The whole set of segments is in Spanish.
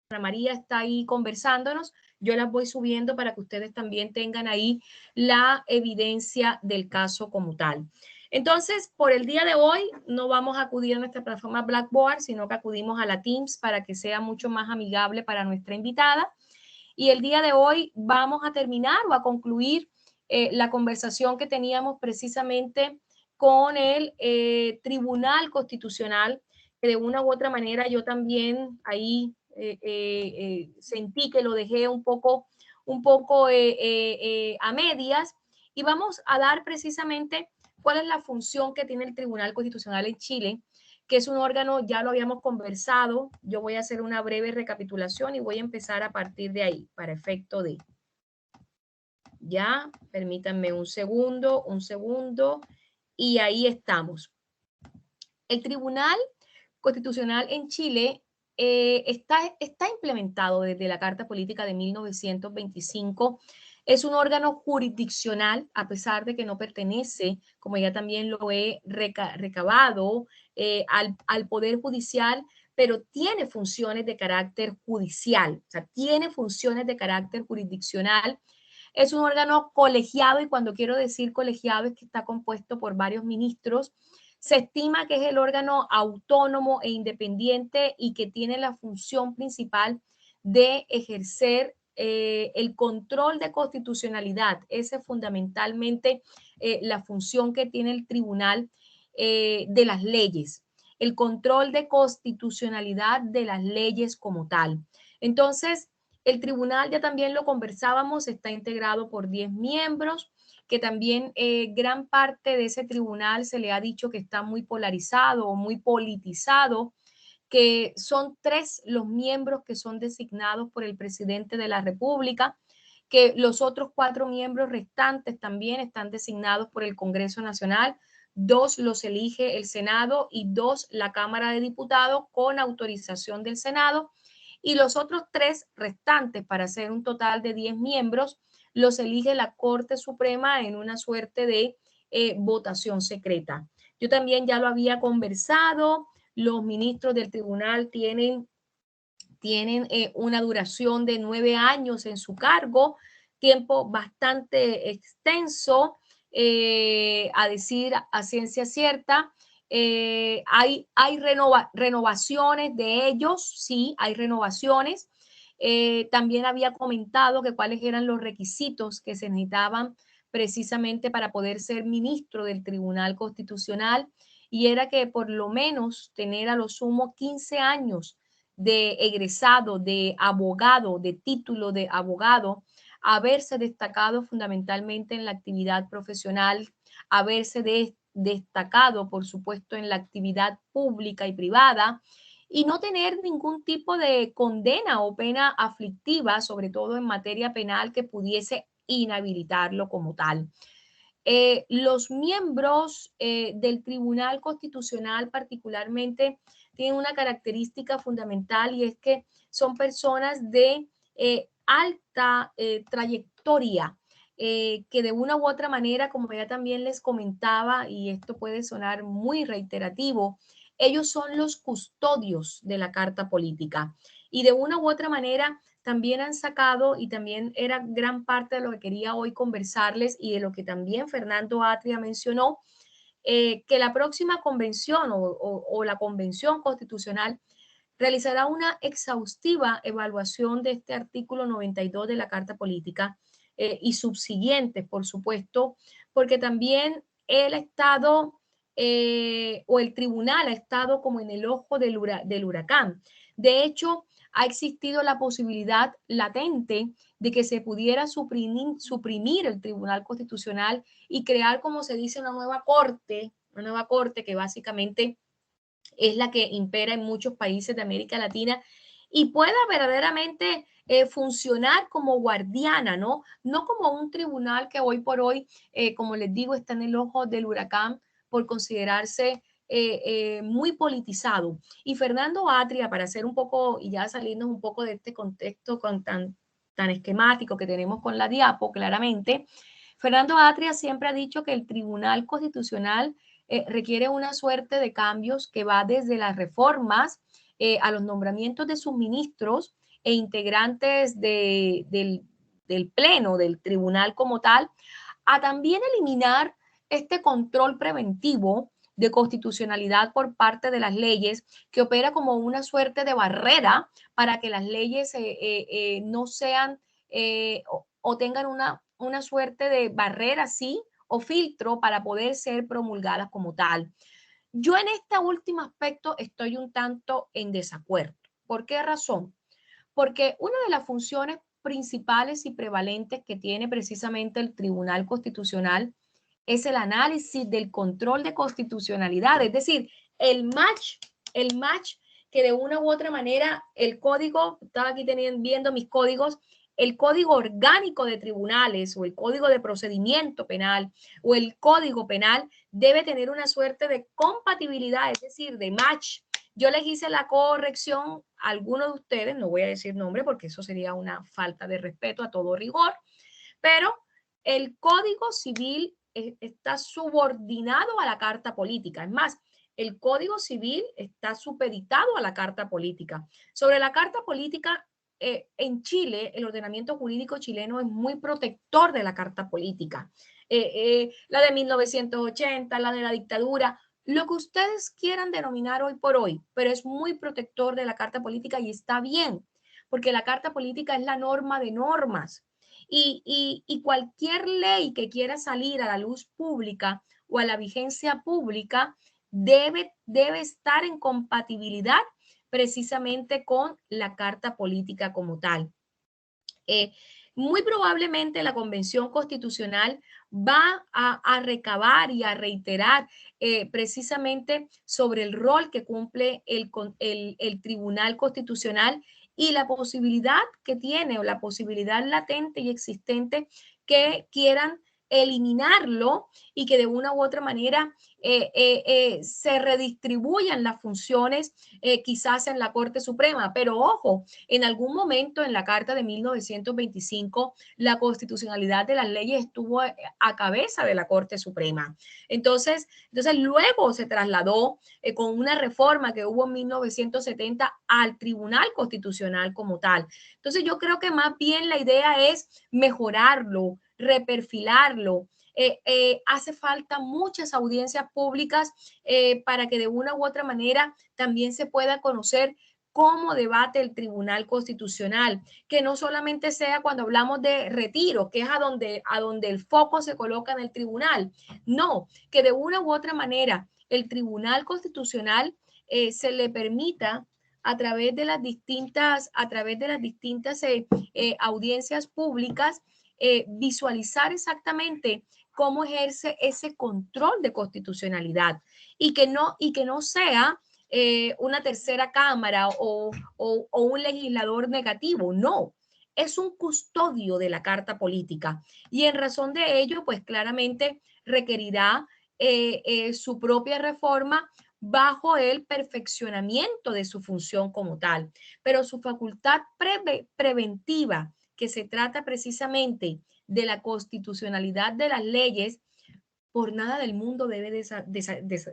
Ana María está ahí conversándonos, yo las voy subiendo para que ustedes también tengan ahí la evidencia del caso como tal. Entonces, por el día de hoy no vamos a acudir a nuestra plataforma Blackboard, sino que acudimos a la Teams para que sea mucho más amigable para nuestra invitada. Y el día de hoy vamos a terminar o a concluir la conversación que teníamos precisamente con el Tribunal Constitucional, que de una u otra manera yo también ahí sentí que lo dejé un poco a medias, y vamos a dar precisamente cuál es la función que tiene el Tribunal Constitucional en Chile, que es un órgano, ya lo habíamos conversado. Yo voy a hacer una breve recapitulación y voy a empezar a partir de ahí, para efecto de. Ya, permítanme un segundo, y ahí estamos. El Tribunal Constitucional en Chile está implementado desde la Carta Política de 1925. Es un órgano jurisdiccional, a pesar de que no pertenece, como ya también lo he recabado, al Poder Judicial, pero tiene funciones de carácter judicial, o sea, tiene funciones de carácter jurisdiccional. Es un órgano colegiado, y cuando quiero decir colegiado es que está compuesto por varios ministros. Se estima que es el órgano autónomo e independiente y que tiene la función principal de ejercer el control de constitucionalidad. Esa es fundamentalmente la función que tiene el tribunal de las leyes, el control de constitucionalidad de las leyes como tal. Entonces, el tribunal, ya también lo conversábamos, está integrado por 10 miembros, que también gran parte de ese tribunal se le ha dicho que está muy polarizado o muy politizado, que son 3 los miembros que son designados por el presidente de la República, que los otros 4 miembros restantes también están designados por el Congreso Nacional. 2 los elige el Senado y 2 la Cámara de Diputados con autorización del Senado. Y los otros 3 restantes, para hacer un total de 10 miembros, los elige la Corte Suprema en una suerte de votación secreta. Yo también ya lo había conversado. Los ministros del tribunal tienen una duración de 9 años en su cargo, tiempo bastante extenso, a decir a ciencia cierta. Hay renovaciones de ellos, sí, hay renovaciones. También había comentado que cuáles eran los requisitos que se necesitaban precisamente para poder ser ministro del Tribunal Constitucional, y era que por lo menos tener a lo sumo 15 años de egresado, de abogado, de título de abogado, haberse destacado fundamentalmente en la actividad profesional, haberse destacado, por supuesto, en la actividad pública y privada, y no tener ningún tipo de condena o pena aflictiva, sobre todo en materia penal, que pudiese inhabilitarlo como tal. Los miembros del Tribunal Constitucional particularmente tienen una característica fundamental, y es que son personas de alta trayectoria, que de una u otra manera, como ya también les comentaba, y esto puede sonar muy reiterativo, ellos son los custodios de la Carta Política, y de una u otra manera también han sacado, y también era gran parte de lo que quería hoy conversarles y de lo que también Fernando Atria mencionó, que la próxima convención o la convención constitucional realizará una exhaustiva evaluación de este artículo 92 de la Carta Política y subsiguientes, por supuesto, porque también el Estado o el tribunal ha estado como en el ojo del huracán. De hecho, ha existido la posibilidad latente de que se pudiera suprimir el Tribunal Constitucional y crear, como se dice, una nueva corte que básicamente es la que impera en muchos países de América Latina y pueda verdaderamente funcionar como guardiana, ¿no? No como un tribunal que hoy por hoy, como les digo, está en el ojo del huracán por considerarse muy politizado. Y Fernando Atria, para hacer un poco, y ya salirnos un poco de este contexto tan esquemático que tenemos con la diapo, claramente, Fernando Atria siempre ha dicho que el Tribunal Constitucional requiere una suerte de cambios que va desde las reformas a los nombramientos de sus ministros e integrantes del pleno, del tribunal como tal, a también eliminar este control preventivo de constitucionalidad por parte de las leyes, que opera como una suerte de barrera para que las leyes no sean o tengan una suerte de barrera, sí, o filtro para poder ser promulgadas como tal. Yo en este último aspecto estoy un tanto en desacuerdo. ¿Por qué razón? Porque una de las funciones principales y prevalentes que tiene precisamente el Tribunal Constitucional es el análisis del control de constitucionalidad, es decir, el match que de una u otra manera el código, estaba aquí viendo mis códigos, el código orgánico de tribunales o el código de procedimiento penal o el código penal debe tener una suerte de compatibilidad, es decir, de match. Yo les hice la corrección a algunos de ustedes, no voy a decir nombre porque eso sería una falta de respeto a todo rigor, pero el Código Civil está subordinado a la Carta Política. Es más, el Código Civil está supeditado a la Carta Política. Sobre la Carta Política, en Chile, el ordenamiento jurídico chileno es muy protector de la Carta Política. La de 1980, la de la dictadura, lo que ustedes quieran denominar hoy por hoy, pero es muy protector de la Carta Política y está bien, porque la Carta Política es la norma de normas. Y cualquier ley que quiera salir a la luz pública o a la vigencia pública debe estar en compatibilidad precisamente con la Carta Política como tal. Muy probablemente la Convención Constitucional va a recabar y a reiterar precisamente sobre el rol que cumple el Tribunal Constitucional y la posibilidad que tiene o la posibilidad latente y existente que quieran eliminarlo y que de una u otra manera se redistribuyan las funciones quizás en la Corte Suprema. Pero ojo, en algún momento en la Carta de 1925, la constitucionalidad de las leyes estuvo a cabeza de la Corte Suprema. Entonces luego se trasladó con una reforma que hubo en 1970 al Tribunal Constitucional como tal. Entonces yo creo que más bien la idea es mejorarlo, reperfilarlo. Hace falta muchas audiencias públicas para que de una u otra manera también se pueda conocer cómo debate el Tribunal Constitucional, que no solamente sea cuando hablamos de retiro, que es a donde el foco se coloca en el tribunal, no, que de una u otra manera el Tribunal Constitucional se le permita a través de las distintas audiencias públicas visualizar exactamente cómo ejerce ese control de constitucionalidad y que no sea una tercera cámara o un legislador negativo, no. Es un custodio de la Carta Política y en razón de ello, pues claramente requerirá su propia reforma bajo el perfeccionamiento de su función como tal, pero su facultad preventiva, que se trata precisamente de la constitucionalidad de las leyes, por nada del mundo debe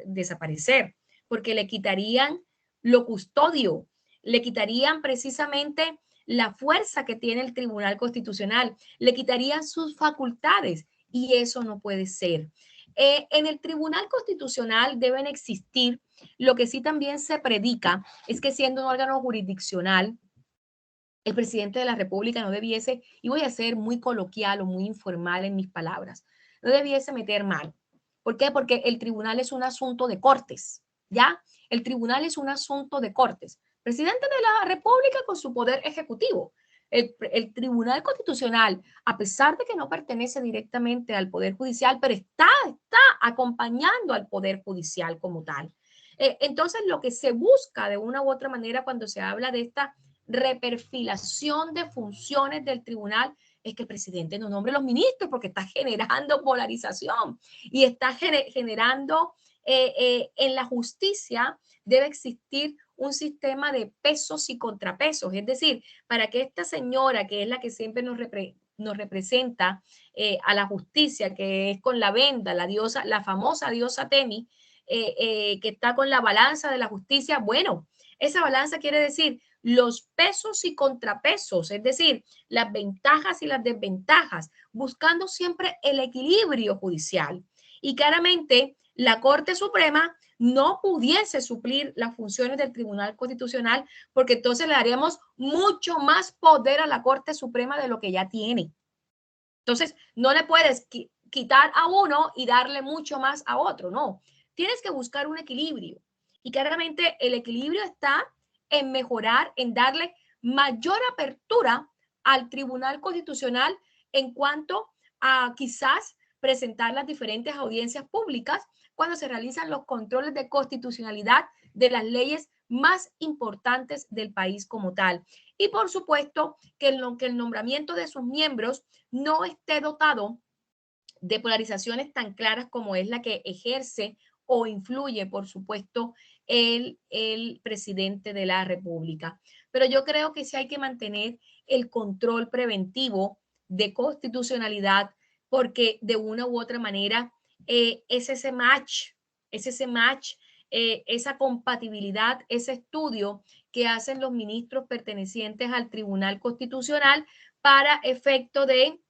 desaparecer, porque le quitarían lo custodio, le quitarían precisamente la fuerza que tiene el Tribunal Constitucional, le quitarían sus facultades y eso no puede ser. En el Tribunal Constitucional deben existir, lo que sí también se predica es que siendo un órgano jurisdiccional, el presidente de la República no debiese, y voy a ser muy coloquial o muy informal en mis palabras, no debiese meter mano. ¿Por qué? Porque el tribunal es un asunto de cortes, ¿ya? El tribunal es un asunto de cortes. Presidente de la República con su poder ejecutivo. El Tribunal Constitucional, a pesar de que no pertenece directamente al Poder Judicial, pero está acompañando al Poder Judicial como tal. Entonces, lo que se busca de una u otra manera cuando se habla de esta reperfilación de funciones del tribunal es que el presidente no nombre los ministros porque está generando polarización y está generando en la justicia debe existir un sistema de pesos y contrapesos, es decir, para que esta señora, que es la que siempre nos representa a la justicia, que es con la venda, la diosa, la famosa diosa Temis, que está con la balanza de la justicia, bueno, esa balanza quiere decir los pesos y contrapesos, es decir, las ventajas y las desventajas, buscando siempre el equilibrio judicial. Y claramente la Corte Suprema no pudiese suplir las funciones del Tribunal Constitucional, porque entonces le daríamos mucho más poder a la Corte Suprema de lo que ya tiene. Entonces, no le puedes quitar a uno y darle mucho más a otro, no. Tienes que buscar un equilibrio. Y claramente el equilibrio está en mejorar, en darle mayor apertura al Tribunal Constitucional en cuanto a quizás presentar las diferentes audiencias públicas cuando se realizan los controles de constitucionalidad de las leyes más importantes del país como tal. Y por supuesto que el nombramiento de sus miembros no esté dotado de polarizaciones tan claras como es la que ejerce o influye, por supuesto, el presidente de la República. Pero yo creo que sí hay que mantener el control preventivo de constitucionalidad, porque de una u otra manera es ese match, esa compatibilidad, ese estudio que hacen los ministros pertenecientes al Tribunal Constitucional para efecto de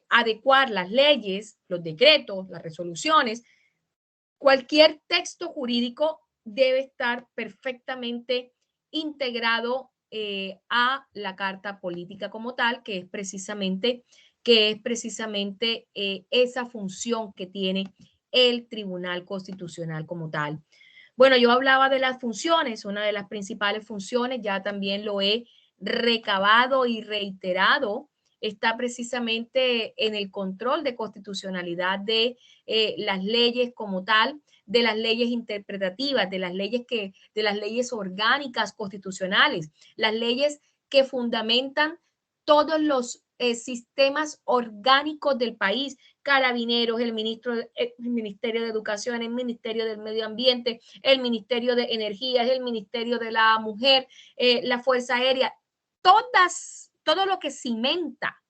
adecuar las leyes, los decretos, las resoluciones. Cualquier texto jurídico debe estar perfectamente integrado a la Carta Política como tal, que es precisamente esa función que tiene el Tribunal Constitucional como tal. Bueno, yo hablaba de las funciones, una de las principales funciones, ya también lo he recabado y reiterado, está precisamente en el control de constitucionalidad de las leyes como tal, de las leyes interpretativas, de las leyes orgánicas constitucionales, las leyes que fundamentan todos los sistemas orgánicos del país, carabineros, el Ministerio de Educación, el Ministerio del Medio Ambiente, el Ministerio de Energía, el Ministerio de la Mujer, la Fuerza Aérea, todo lo que cimenta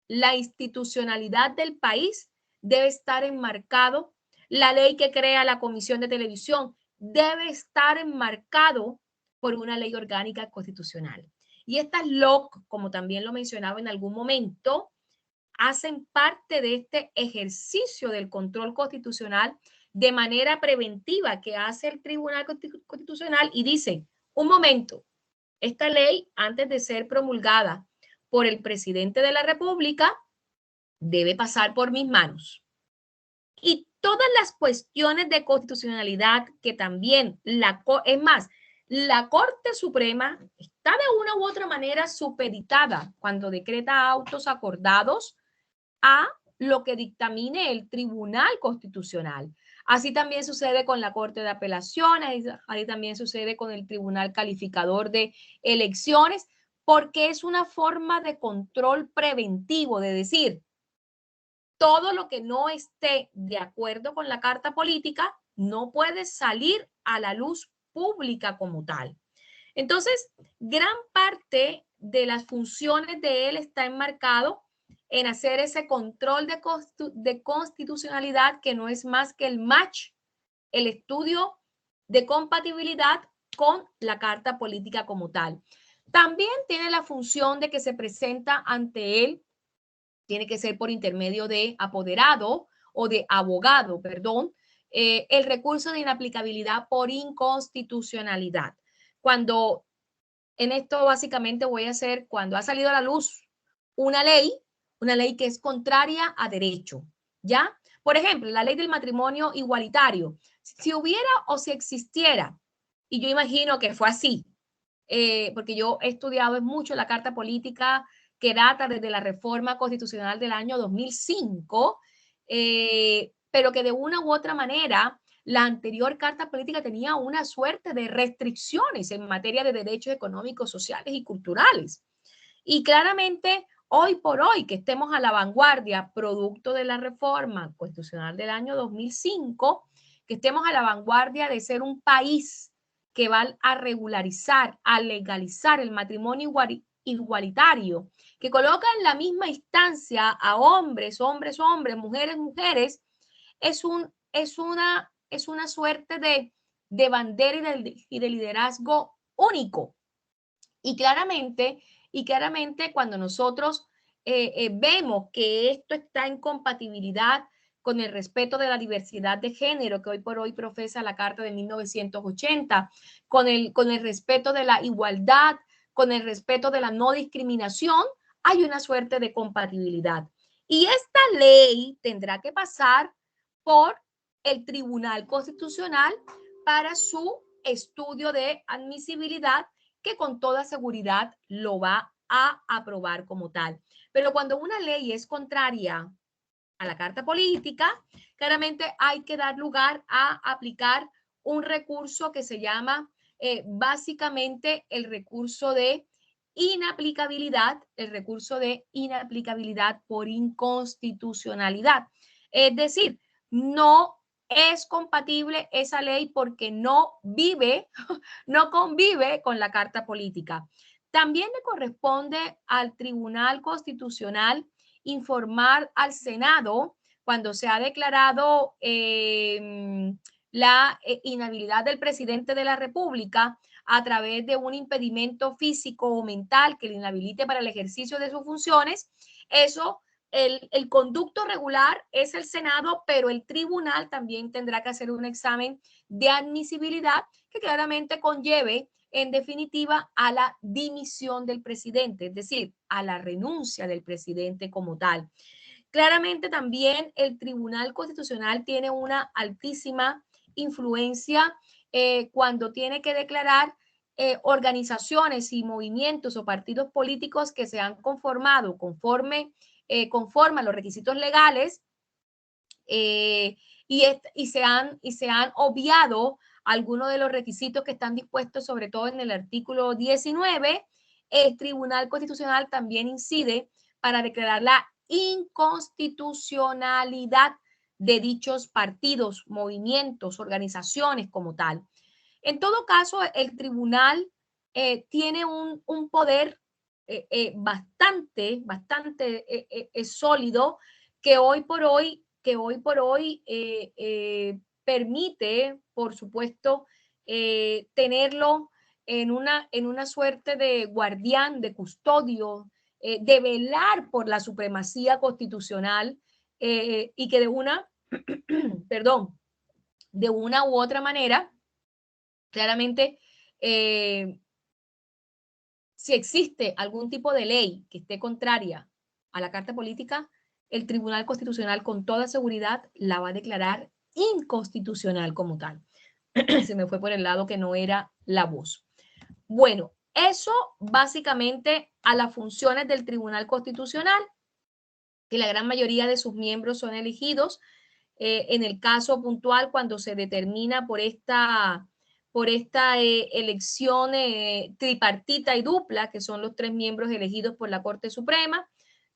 la institucionalidad del país debe estar enmarcado. La ley que crea la Comisión de Televisión debe estar enmarcado por una ley orgánica constitucional. Y estas LOC, como también lo mencionaba en algún momento, hacen parte de este ejercicio del control constitucional de manera preventiva que hace el Tribunal Constitucional y dice, un momento, esta ley antes de ser promulgada por el presidente de la República debe pasar por mis manos. Y todas las cuestiones de constitucionalidad que también es más, la Corte Suprema está de una u otra manera supeditada cuando decreta autos acordados a lo que dictamine el Tribunal Constitucional. Así también sucede con la Corte de Apelaciones, así también sucede con el Tribunal Calificador de Elecciones, porque es una forma de control preventivo, de decir, todo lo que no esté de acuerdo con la Carta Política no puede salir a la luz pública como tal. Entonces, gran parte de las funciones de él está enmarcado en hacer ese control de constitucionalidad que no es más que el match, el estudio de compatibilidad con la Carta Política como tal. También tiene la función de que se presenta ante él, tiene que ser por intermedio de apoderado o de abogado, perdón, el recurso de inaplicabilidad por inconstitucionalidad. Cuando en esto básicamente voy a hacer cuando ha salido a la luz una ley que es contraria a derecho, ¿ya? Por ejemplo, la ley del matrimonio igualitario. Si hubiera o si existiera, y yo imagino que fue así, porque yo he estudiado mucho la Carta Política que data desde la reforma constitucional del año 2005, pero que de una u otra manera la anterior Carta Política tenía una suerte de restricciones en materia de derechos económicos, sociales y culturales. Y claramente, hoy por hoy, que estemos a la vanguardia, producto de la reforma constitucional del año 2005, que estemos a la vanguardia de ser un país que va a regularizar, a legalizar el matrimonio igualitario, que coloca en la misma instancia a hombres, mujeres, mujeres, es una suerte de bandera y de liderazgo único. Y claramente cuando nosotros vemos que esto está en compatibilidad con el respeto de la diversidad de género que hoy por hoy profesa la Carta de 1980, con el respeto de la igualdad, con el respeto de la no discriminación, hay una suerte de compatibilidad. Y esta ley tendrá que pasar por el Tribunal Constitucional para su estudio de admisibilidad, que con toda seguridad lo va a aprobar como tal. Pero cuando una ley es contraria a la Carta Política, claramente hay que dar lugar a aplicar un recurso que se llama básicamente el recurso de inaplicabilidad, el recurso de inaplicabilidad por inconstitucionalidad. Es decir, no es compatible esa ley porque no convive con la Carta Política. También le corresponde al Tribunal Constitucional informar al Senado cuando se ha declarado la inhabilidad del presidente de la República a través de un impedimento físico o mental que le inhabilite para el ejercicio de sus funciones. Eso, el conducto regular es el Senado, pero el tribunal también tendrá que hacer un examen de admisibilidad que claramente conlleve, en definitiva, a la dimisión del presidente, es decir, a la renuncia del presidente como tal. Claramente también el Tribunal Constitucional tiene una altísima influencia cuando tiene que declarar organizaciones y movimientos o partidos políticos que se han conformado conforme a los requisitos legales y se han obviado algunos de los requisitos que están dispuestos, sobre todo en el artículo 19. El Tribunal Constitucional también incide para declarar la inconstitucionalidad de dichos partidos, movimientos, organizaciones como tal. En todo caso, el tribunal tiene un poder bastante sólido que hoy por hoy permite, por supuesto, tenerlo en una suerte de guardián, de custodio, de velar por la supremacía constitucional y que de una, perdón, de una u otra manera, claramente, si existe algún tipo de ley que esté contraria a la Carta Política, el Tribunal Constitucional con toda seguridad la va a declarar inconstitucional como tal. Se me fue por el lado que no era la voz. Bueno, eso básicamente a las funciones del Tribunal Constitucional, que la gran mayoría de sus miembros son elegidos. En el caso puntual, cuando se determina por esta elección tripartita y dupla, que son los 3 miembros elegidos por la Corte Suprema,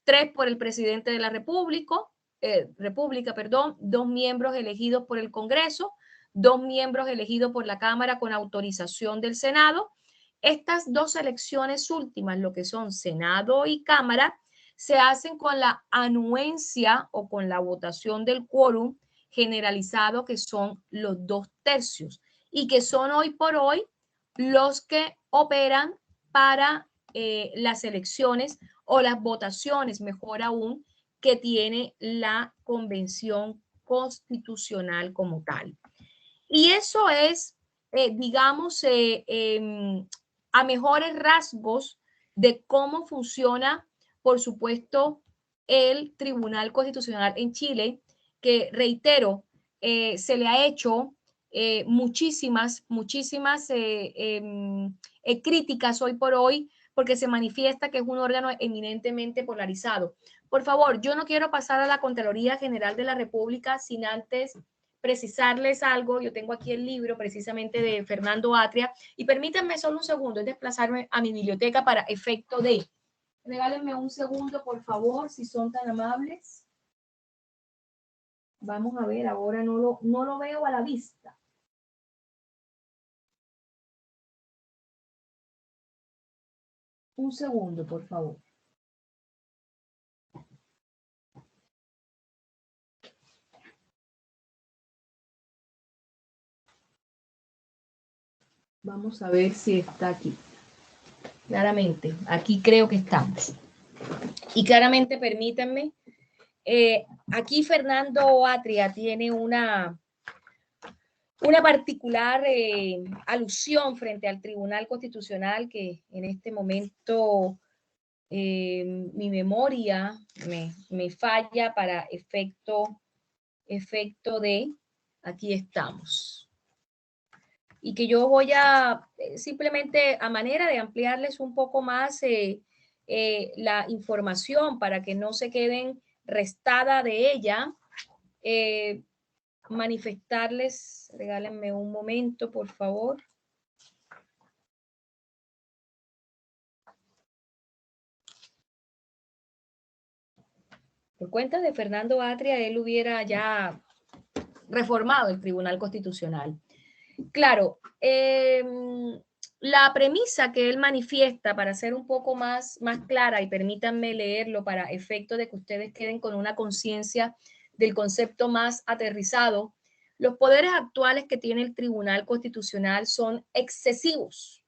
3 por el presidente de la República, 2 miembros elegidos por el Congreso, 2 miembros elegidos por la Cámara con autorización del Senado. Estas 2 elecciones últimas, lo que son Senado y Cámara, se hacen con la anuencia o con la votación del quórum generalizado, que son los 2/3, y que son hoy por hoy los que operan para las elecciones o las votaciones, mejor aún, que tiene la Convención Constitucional como tal. Y eso es, digamos, a mejores rasgos de cómo funciona, por supuesto, el Tribunal Constitucional en Chile, que reitero, se le ha hecho muchísimas críticas hoy por hoy, porque se manifiesta que es un órgano eminentemente polarizado. Por favor, yo no quiero pasar a la Contraloría General de la República sin antes precisarles algo. Yo tengo aquí el libro precisamente de Fernando Atria y permítanme solo un segundo, es desplazarme a mi biblioteca para efecto de. Regálenme un segundo, por favor, si son tan amables. Vamos a ver, ahora no lo veo a la vista. Un segundo, por favor. Vamos a ver si está aquí. Claramente, aquí creo que estamos. Y claramente, permítanme, aquí Fernando Atria tiene una particular alusión frente al Tribunal Constitucional que en este momento mi memoria me falla para efecto de, aquí estamos. Y que yo voy a simplemente a manera de ampliarles un poco más la información para que no se queden restada de ella, manifestarles, regálenme un momento, por favor. Por cuenta de Fernando Atria, él hubiera ya reformado el Tribunal Constitucional. Claro, la premisa que él manifiesta, para ser un poco más clara, y permítanme leerlo para efecto de que ustedes queden con una conciencia del concepto más aterrizado, los poderes actuales que tiene el Tribunal Constitucional son excesivos.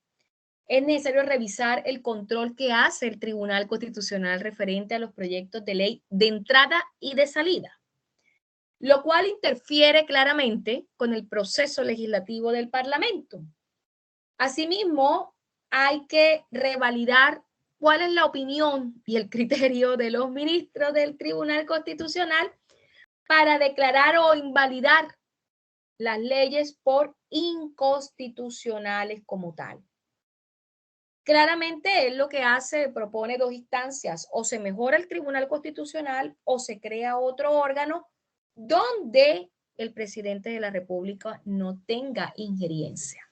Es necesario revisar el control que hace el Tribunal Constitucional referente a los proyectos de ley de entrada y de salida, lo cual interfiere claramente con el proceso legislativo del Parlamento. Asimismo, hay que revalidar cuál es la opinión y el criterio de los ministros del Tribunal Constitucional para declarar o invalidar las leyes por inconstitucionales como tal. Claramente él lo que hace, propone dos instancias: o se mejora el Tribunal Constitucional o se crea otro órgano donde el presidente de la República no tenga injerencia.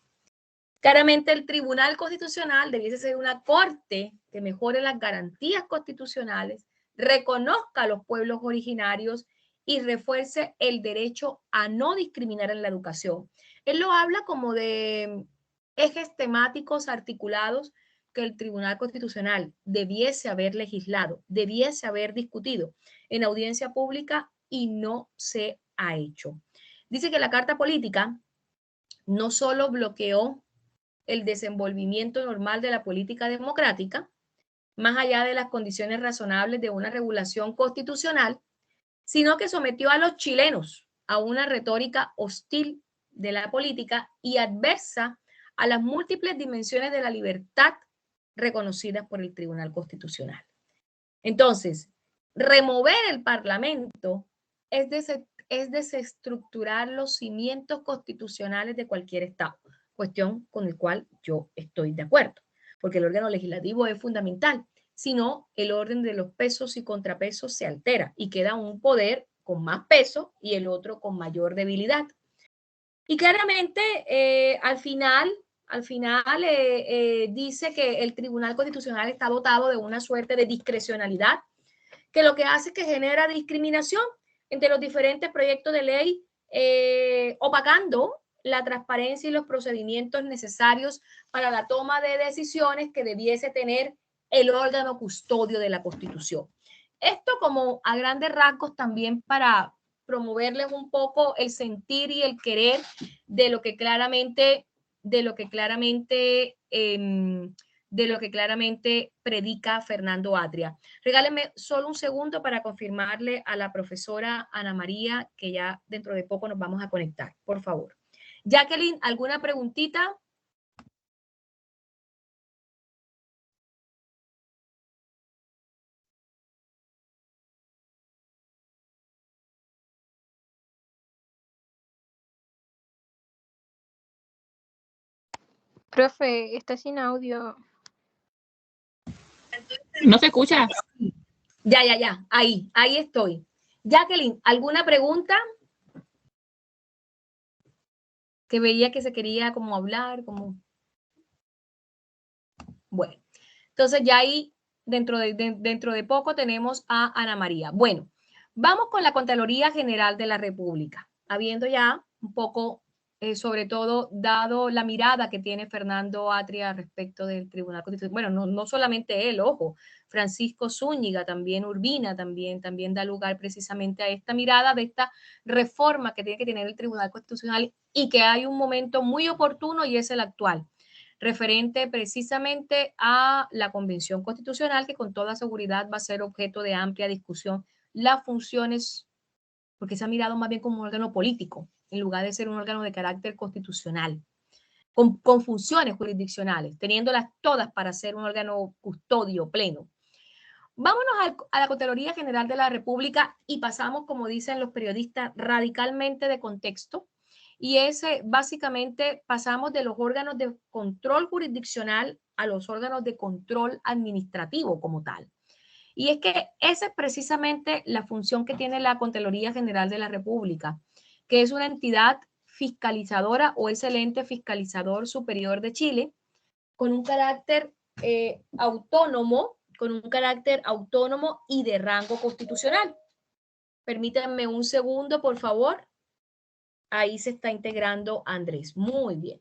Claramente el Tribunal Constitucional debiese ser una corte que mejore las garantías constitucionales, reconozca a los pueblos originarios y refuerce el derecho a no discriminar en la educación. Él lo habla como de ejes temáticos articulados que el Tribunal Constitucional debiese haber legislado, debiese haber discutido en audiencia pública y no se ha hecho. Dice que la Carta Política no solo bloqueó el desenvolvimiento normal de la política democrática, más allá de las condiciones razonables de una regulación constitucional, sino que sometió a los chilenos a una retórica hostil de la política y adversa a las múltiples dimensiones de la libertad reconocidas por el Tribunal Constitucional. Entonces, remover el Parlamento es desestructurar los cimientos constitucionales de cualquier Estado, cuestión con la cual yo estoy de acuerdo, porque el órgano legislativo es fundamental. Si no, el orden de los pesos y contrapesos se altera y queda un poder con más peso y el otro con mayor debilidad. Y claramente, al final dice que el Tribunal Constitucional está dotado de una suerte de discrecionalidad, que lo que hace es que genera discriminación entre los diferentes proyectos de ley, opacando la transparencia y los procedimientos necesarios para la toma de decisiones que debiese tener el órgano custodio de la Constitución. Esto como a grandes rasgos también para promoverles un poco el sentir y el querer de lo que claramente predica Fernando Atria. Regálenme solo un segundo para confirmarle a la profesora Ana María que ya dentro de poco nos vamos a conectar, por favor. Jacqueline, ¿alguna preguntita? Profe, está sin audio. ¿No se escucha? Ya. Ahí estoy. Jacqueline, ¿alguna pregunta? Que veía que se quería como hablar, como... Bueno, entonces ya ahí dentro de poco tenemos a Ana María. Bueno, vamos con la Contraloría General de la República, habiendo ya un poco, sobre todo, dado la mirada que tiene Fernando Atria respecto del Tribunal Constitucional. Bueno, no solamente él, ojo, Francisco Zúñiga, también Urbina, también da lugar precisamente a esta mirada de esta reforma que tiene que tener el Tribunal Constitucional y que hay un momento muy oportuno y es el actual. referente precisamente a la Convención Constitucional, que con toda seguridad va a ser objeto de amplia discusión. Las funciones, porque se ha mirado más bien como un órgano político, en lugar de ser un órgano de carácter constitucional, con funciones jurisdiccionales, teniéndolas todas para ser un órgano custodio pleno. Vámonos a la Contraloría General de la República y pasamos, como dicen los periodistas, radicalmente de contexto. Y ese básicamente pasamos de los órganos de control jurisdiccional a los órganos de control administrativo como tal. Y es que esa es precisamente la función que tiene la Contraloría General de la República, que es una entidad fiscalizadora o es el ente fiscalizador superior de Chile, con un carácter autónomo, y de rango constitucional. Permítanme un segundo, por favor. Ahí se está integrando Andrés. Muy bien.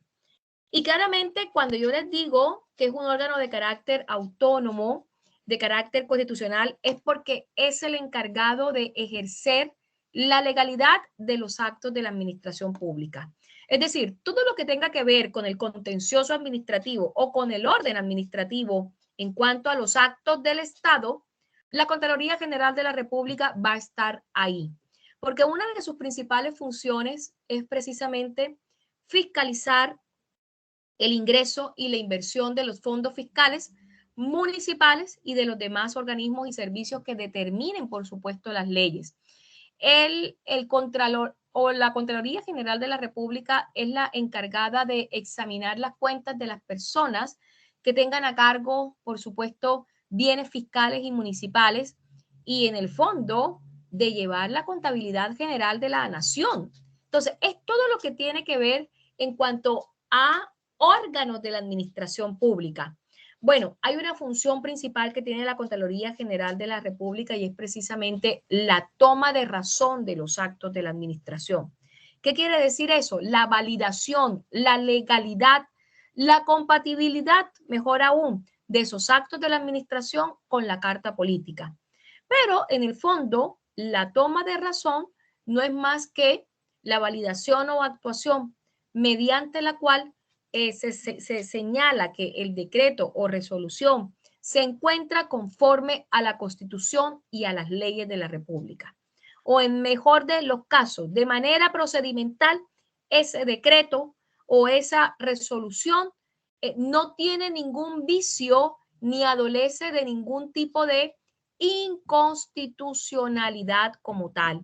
Y claramente cuando yo les digo que es un órgano de carácter autónomo, de carácter constitucional, es porque es el encargado de ejercer la legalidad de los actos de la administración pública. Es decir, todo lo que tenga que ver con el contencioso administrativo o con el orden administrativo en cuanto a los actos del Estado, la Contraloría General de la República va a estar ahí. Porque una de sus principales funciones es precisamente fiscalizar el ingreso y la inversión de los fondos fiscales municipales y de los demás organismos y servicios que determinen, por supuesto, las leyes. El Contralor o la Contraloría General de la República es la encargada de examinar las cuentas de las personas que tengan a cargo, por supuesto, bienes fiscales y municipales y en el fondo de llevar la contabilidad general de la nación. Entonces, es todo lo que tiene que ver en cuanto a órganos de la administración pública. Bueno, hay una función principal que tiene la Contraloría General de la República y es precisamente la toma de razón de los actos de la administración. ¿Qué quiere decir eso? La validación, la legalidad, la compatibilidad, mejor aún, de esos actos de la administración con la carta política. Pero en el fondo, la toma de razón no es más que la validación o actuación mediante la cual se señala que el decreto o resolución se encuentra conforme a la Constitución y a las leyes de la República. O en mejor de los casos, de manera procedimental, ese decreto o esa resolución no tiene ningún vicio ni adolece de ningún tipo de inconstitucionalidad como tal.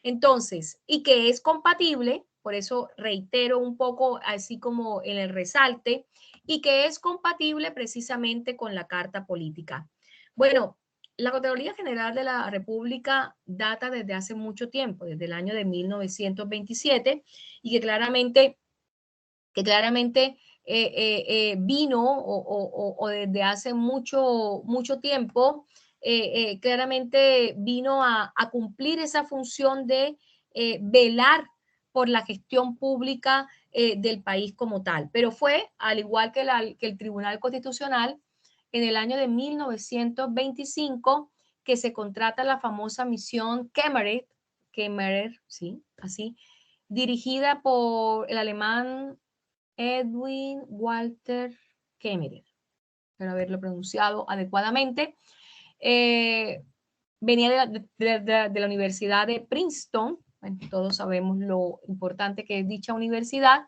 Entonces, y que es compatible, por eso reitero un poco así como en el resalte, y que es compatible precisamente con la Carta Política. Bueno, la Contraloría General de la República data desde hace mucho tiempo, desde el año de 1927, y que claramente vino o desde hace mucho tiempo, claramente vino a cumplir esa función de velar por la gestión pública del país como tal. Pero fue, al igual que el Tribunal Constitucional, en el año de 1925 que se contrata la famosa misión Kemmerer, sí, así, dirigida por el alemán Edwin Walter Kemmerer, espero haberlo pronunciado adecuadamente. Venía de la Universidad de Princeton, bueno, todos sabemos lo importante que es dicha universidad,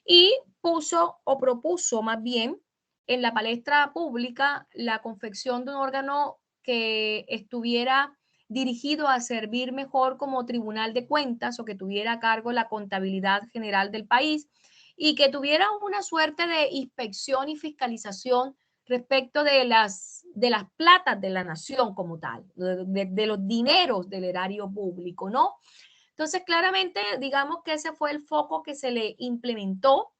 y propuso más bien en la palestra pública la confección de un órgano que estuviera dirigido a servir mejor como tribunal de cuentas o que tuviera a cargo la contabilidad general del país y que tuviera una suerte de inspección y fiscalización respecto de las platas de la nación como tal, de los dineros del erario público, ¿no? Entonces, claramente, digamos que ese fue el foco que se le implementó.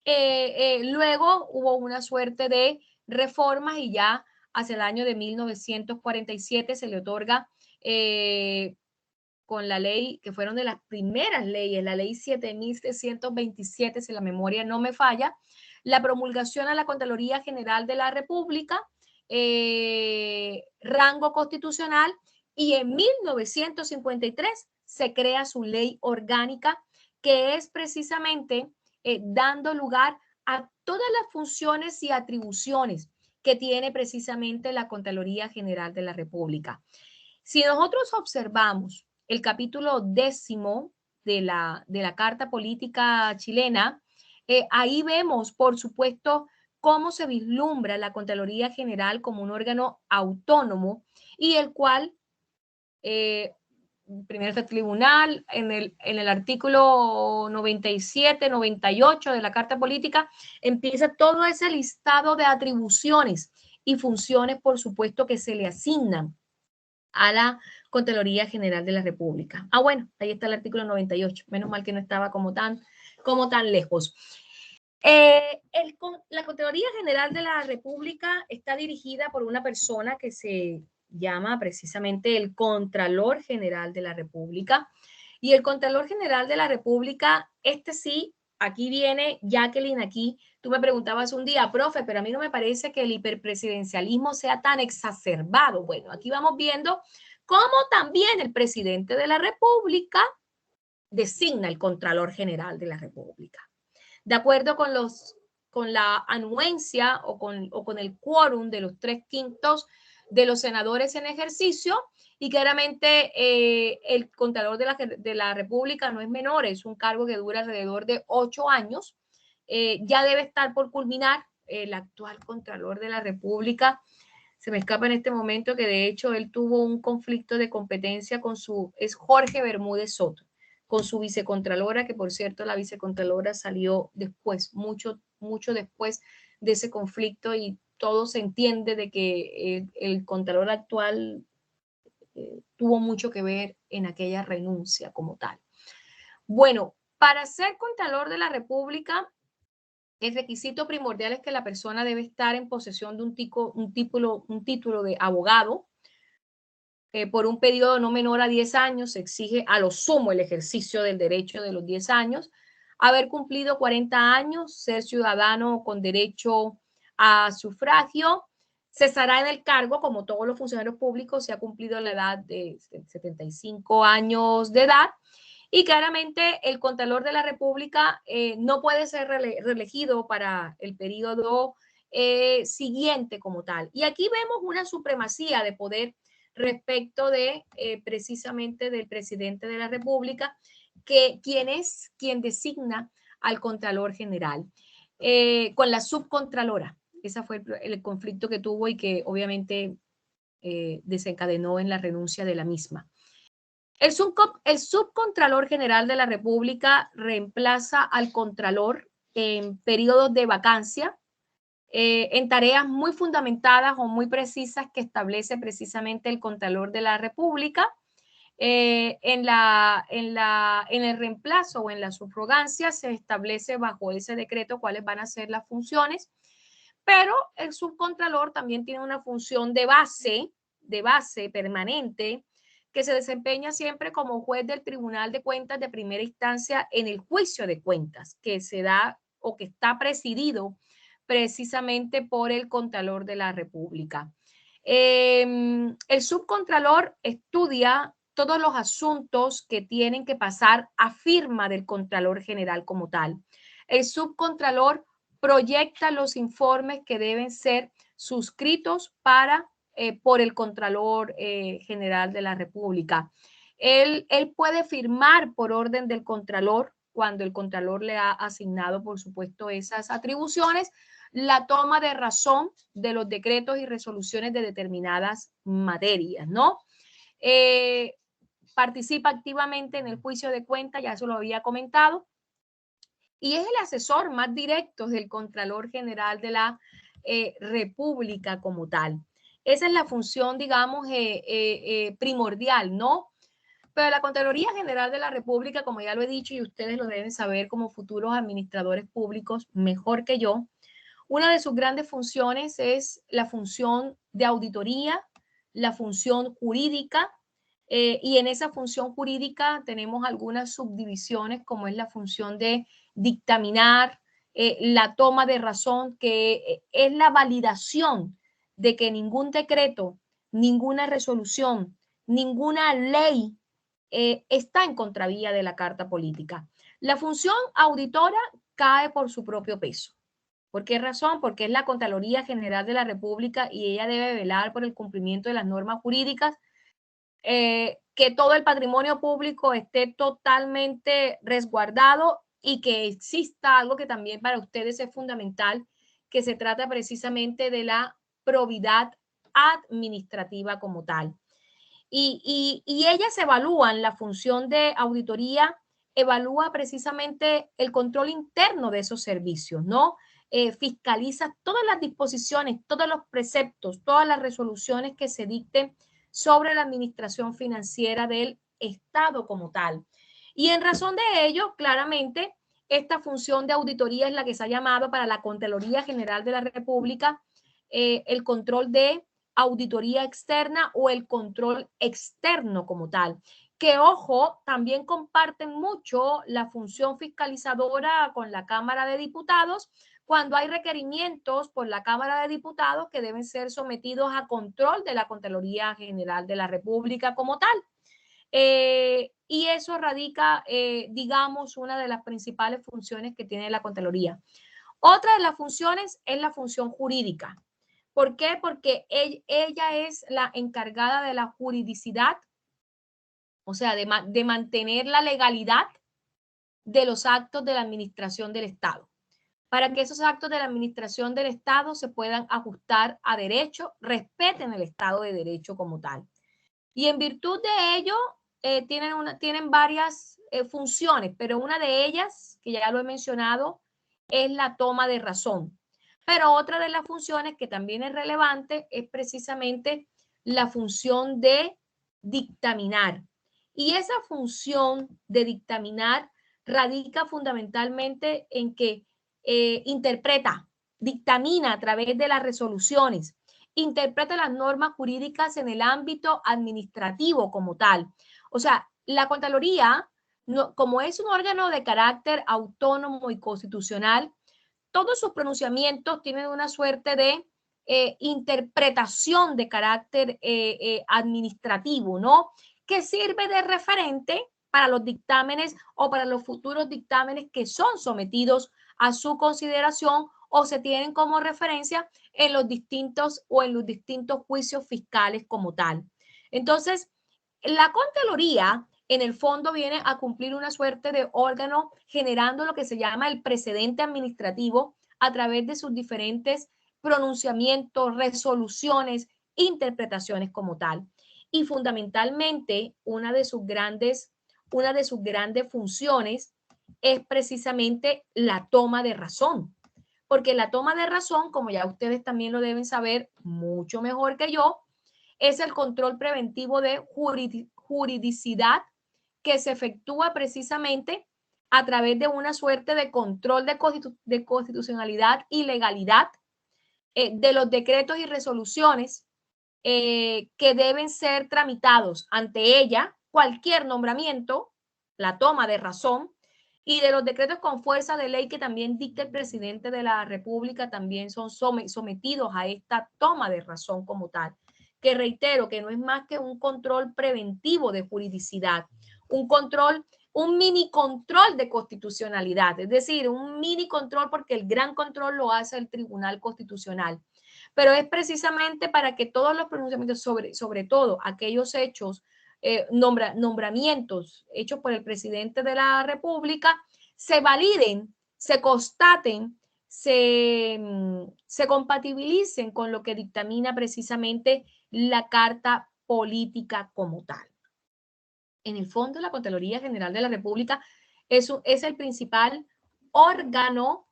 Luego hubo una suerte de reformas y ya hacia el año de 1947 se le otorga con la ley, que fueron de las primeras leyes, la ley 7.627, si la memoria no me falla, la promulgación a la Contraloría General de la República, rango constitucional, y en 1953 se crea su ley orgánica, que es precisamente dando lugar a todas las funciones y atribuciones que tiene precisamente la Contraloría General de la República. Si nosotros observamos el capítulo 10 de la Carta Política chilena, ahí vemos, por supuesto, cómo se vislumbra la Contraloría General como un órgano autónomo y el cual, primero está el tribunal, en el artículo 97, 98 de la Carta Política, empieza todo ese listado de atribuciones y funciones, por supuesto, que se le asignan a la Contraloría General de la República. Ah, bueno, ahí está el artículo 98. Menos mal que no estaba como tan lejos. La Contraloría General de la República está dirigida por una persona que se llama precisamente el Contralor General de la República. Y el Contralor General de la República, sí, aquí viene Jacqueline, aquí tú me preguntabas un día, profe, pero a mí no me parece que el hiperpresidencialismo sea tan exacerbado. Bueno, aquí vamos viendo cómo también el presidente de la República designa el Contralor General de la República. De acuerdo con la anuencia o con el quórum de los 3/5 de los senadores en ejercicio, y claramente el Contralor de la República no es menor, es un cargo que dura alrededor de 8 años. Ya debe estar por culminar el actual Contralor de la República. Se me escapa en este momento que de hecho él tuvo un conflicto de competencia es Jorge Bermúdez Soto, con su vicecontralora, que por cierto la vicecontralora salió después, mucho después de ese conflicto, y todo se entiende de que el contralor actual tuvo mucho que ver en aquella renuncia como tal. Bueno, para ser contralor de la República, el requisito primordial es que la persona debe estar en posesión de un título de abogado. Por un periodo no menor a 10 años, se exige a lo sumo el ejercicio del derecho de los 10 años, haber cumplido 40 años, ser ciudadano con derecho a sufragio, cesará en el cargo, como todos los funcionarios públicos, si ha cumplido la edad de 75 años de edad. Y claramente el Contralor de la República no puede ser reelegido para el periodo siguiente como tal. Y aquí vemos una supremacía de poder respecto de precisamente del presidente de la República, quien designa al Contralor General, con la subcontralora. Ese fue el conflicto que tuvo y que obviamente desencadenó en la renuncia de la misma. El subcontralor general de la República reemplaza al contralor en periodos de vacancia, en tareas muy fundamentadas o muy precisas que establece precisamente el Contralor de la República. En el reemplazo o en la subrogancia se establece bajo ese decreto cuáles van a ser las funciones, pero el subcontralor también tiene una función de base permanente, que se desempeña siempre como juez del Tribunal de Cuentas de primera instancia en el juicio de cuentas que se da o que está presidido precisamente por el Contralor de la República. El subcontralor estudia todos los asuntos que tienen que pasar a firma del Contralor General como tal. El subcontralor proyecta los informes que deben ser suscritos por el Contralor General de la República. Él puede firmar por orden del Contralor cuando el Contralor le ha asignado, por supuesto, esas atribuciones, la toma de razón de los decretos y resoluciones de determinadas materias, ¿no? Participa activamente en el juicio de cuentas, ya eso lo había comentado, y es el asesor más directo del Contralor General de la República como tal. Esa es la función, digamos, primordial, ¿no? Pero la Contraloría General de la República, como ya lo he dicho y ustedes lo deben saber como futuros administradores públicos mejor que yo, una de sus grandes funciones es la función de auditoría, la función jurídica, y en esa función jurídica tenemos algunas subdivisiones, como es la función de dictaminar, la toma de razón, que es la validación de que ningún decreto, ninguna resolución, ninguna ley está en contravía de la Carta Política. La función auditora cae por su propio peso. ¿Por qué razón? Porque es la Contraloría General de la República y ella debe velar por el cumplimiento de las normas jurídicas, que todo el patrimonio público esté totalmente resguardado y que exista algo que también para ustedes es fundamental, que se trata precisamente de la probidad administrativa como tal. Y ellas evalúan la función de auditoría, evalúa precisamente el control interno de esos servicios, ¿no? Fiscaliza todas las disposiciones, todos los preceptos, todas las resoluciones que se dicten sobre la administración financiera del Estado como tal. Y en razón de ello, claramente, esta función de auditoría es la que se ha llamado para la Contraloría General de la República, el control de auditoría externa o el control externo como tal. Que, ojo, también comparten mucho la función fiscalizadora con la Cámara de Diputados cuando hay requerimientos por la Cámara de Diputados que deben ser sometidos a control de la Contraloría General de la República como tal. Y eso radica, digamos, una de las principales funciones que tiene la Contraloría. Otra de las funciones es la función jurídica. ¿Por qué? Porque ella es la encargada de la juridicidad, o sea, de mantener la legalidad de los actos de la administración del Estado, para que esos actos de la administración del Estado se puedan ajustar a derecho, respeten el Estado de Derecho como tal. Y en virtud de ello, tienen varias funciones, pero una de ellas, que ya lo he mencionado, es la toma de razón. Pero otra de las funciones que también es relevante es precisamente la función de dictaminar. Y esa función de dictaminar radica fundamentalmente en que interpreta, dictamina a través de las resoluciones, interpreta las normas jurídicas en el ámbito administrativo como tal. O sea, la Contraloría, no, como es un órgano de carácter autónomo y constitucional, todos sus pronunciamientos tienen una suerte de interpretación de carácter administrativo, ¿no? Que sirve de referente para los dictámenes o para los futuros dictámenes que son sometidos a su consideración o se tienen como referencia en los distintos juicios fiscales como tal. Entonces, la Contraloría en el fondo viene a cumplir una suerte de órgano generando lo que se llama el precedente administrativo a través de sus diferentes pronunciamientos, resoluciones, interpretaciones como tal. Y fundamentalmente una de sus grandes funciones es precisamente la toma de razón. Porque la toma de razón, como ya ustedes también lo deben saber mucho mejor que yo, es el control preventivo de juridicidad que se efectúa precisamente a través de una suerte de control de constitucionalidad y legalidad de los decretos y resoluciones que deben ser tramitados ante ella, cualquier nombramiento, la toma de razón, y de los decretos con fuerza de ley que también dicta el presidente de la República, también son sometidos a esta toma de razón como tal, que reitero que no es más que un control preventivo de juridicidad, un mini control de constitucionalidad, es decir, un mini control porque el gran control lo hace el Tribunal Constitucional. Pero es precisamente para que todos los pronunciamientos, sobre todo aquellos hechos, nombramientos hechos por el presidente de la República, se validen, se constaten, se compatibilicen con lo que dictamina precisamente la Carta Política como tal. En el fondo, la Contraloría General de la República es el principal órgano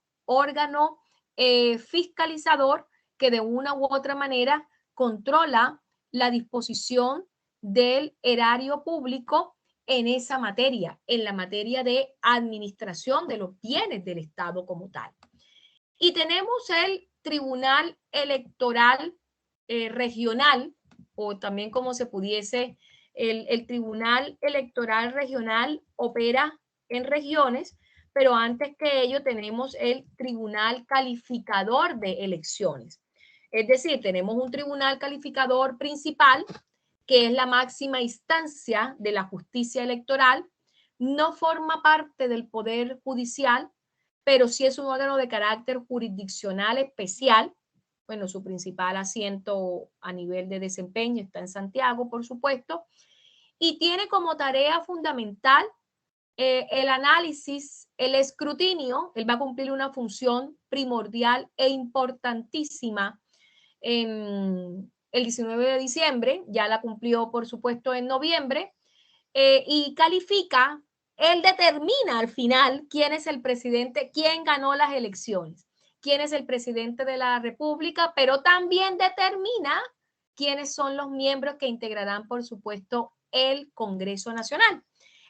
fiscalizador que de una u otra manera controla la disposición del erario público en esa materia, en la materia de administración de los bienes del Estado como tal. Y tenemos el Tribunal Electoral Regional, o también como se pudiese, el Tribunal Electoral Regional opera en regiones, pero antes que ello tenemos el Tribunal Calificador de Elecciones. Es decir, tenemos un tribunal calificador principal, que es la máxima instancia de la justicia electoral, no forma parte del Poder Judicial, pero sí es un órgano de carácter jurisdiccional especial. Bueno, su principal asiento a nivel de desempeño está en Santiago, por supuesto, y tiene como tarea fundamental el análisis, el escrutinio. Él va a cumplir una función primordial e importantísima en el 19 de diciembre, ya la cumplió, por supuesto, en noviembre, y califica, él determina al final quién es el presidente, quién ganó las elecciones, quién es el presidente de la República, pero también determina quiénes son los miembros que integrarán, por supuesto, el Congreso Nacional.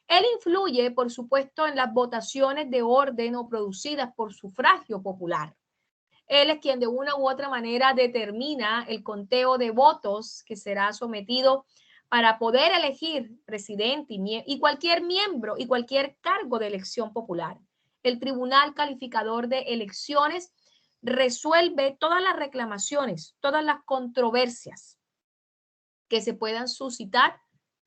Él influye, por supuesto, en las votaciones de orden o producidas por sufragio popular. Él es quien de una u otra manera determina el conteo de votos que será sometido para poder elegir presidente y cualquier miembro y cualquier cargo de elección popular. El Tribunal Calificador de Elecciones resuelve todas las reclamaciones, todas las controversias que se puedan suscitar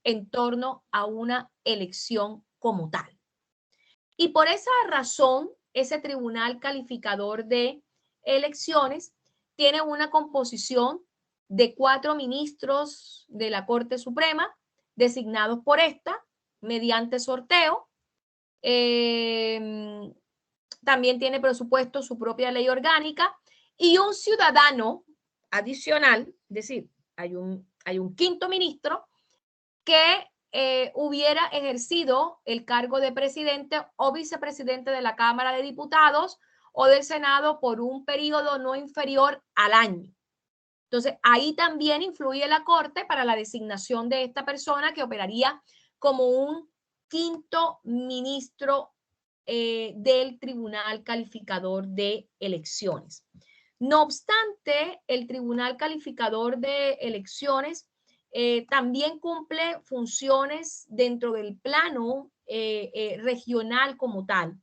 en torno a una elección como tal. Y por esa razón, ese Tribunal Calificador de Elecciones tiene una composición de 4 ministros de la Corte Suprema designados por esta mediante sorteo. También tiene, por supuesto, su propia ley orgánica y un ciudadano adicional, es decir, hay un 5º ministro que hubiera ejercido el cargo de presidente o vicepresidente de la Cámara de Diputados o del Senado por un periodo no inferior al año. Entonces, ahí también influye la Corte para la designación de esta persona que operaría como un 5º ministro del Tribunal Calificador de Elecciones. No obstante, el Tribunal Calificador de Elecciones también cumple funciones dentro del plano regional como tal.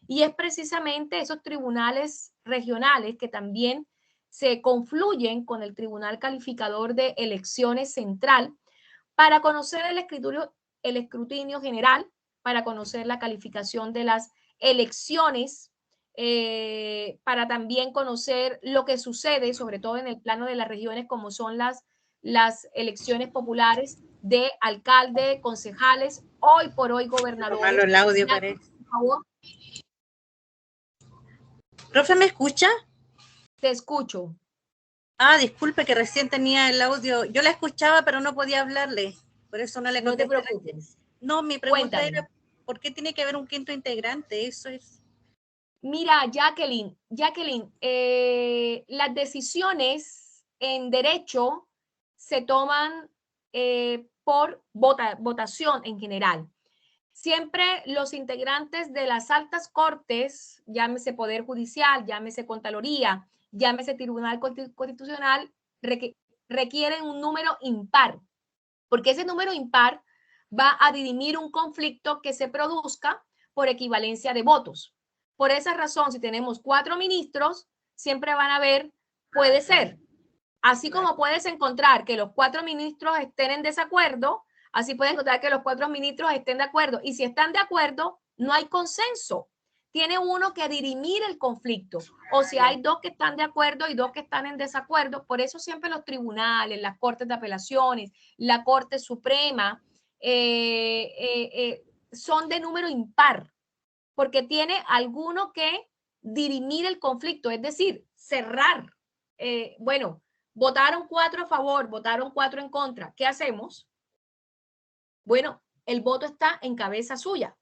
Y es precisamente esos tribunales regionales que también se confluyen con el Tribunal Calificador de Elecciones Central para conocer el escrutinio general, para conocer la calificación de las elecciones, para también conocer lo que sucede, sobre todo en el plano de las regiones, como son las elecciones populares de alcalde, concejales, hoy por hoy gobernadores. Malo el audio, parece. Por favor. ¿Profe, me escucha? Te escucho. Ah, disculpe que recién tenía el audio. Yo la escuchaba, pero no podía hablarle. Por eso no le contesté. No te preocupes. No, mi pregunta Cuéntame. era, ¿por qué tiene que haber un 5º integrante? Eso es. Mira, Jacqueline, las decisiones en derecho se toman por votación en general. Siempre los integrantes de las altas cortes, llámese Poder Judicial, llámese Contraloría, llámese Tribunal Constitucional, requieren un número impar, porque ese número impar va a dirimir un conflicto que se produzca por equivalencia de votos. Por esa razón, si tenemos 4 ministros, siempre van a haber, puede ser, así como puedes encontrar que los 4 ministros estén en desacuerdo, así puedes encontrar que los 4 ministros estén de acuerdo. Y si están de acuerdo, no hay consenso. Tiene uno que dirimir el conflicto. O si hay 2 que están de acuerdo y 2 que están en desacuerdo. Por eso siempre los tribunales, las cortes de apelaciones, la Corte Suprema, son de número impar, porque tiene alguno que dirimir el conflicto, es decir, cerrar. Bueno, votaron 4 a favor, votaron 4 en contra. ¿Qué hacemos? Bueno, el voto está en cabeza suya.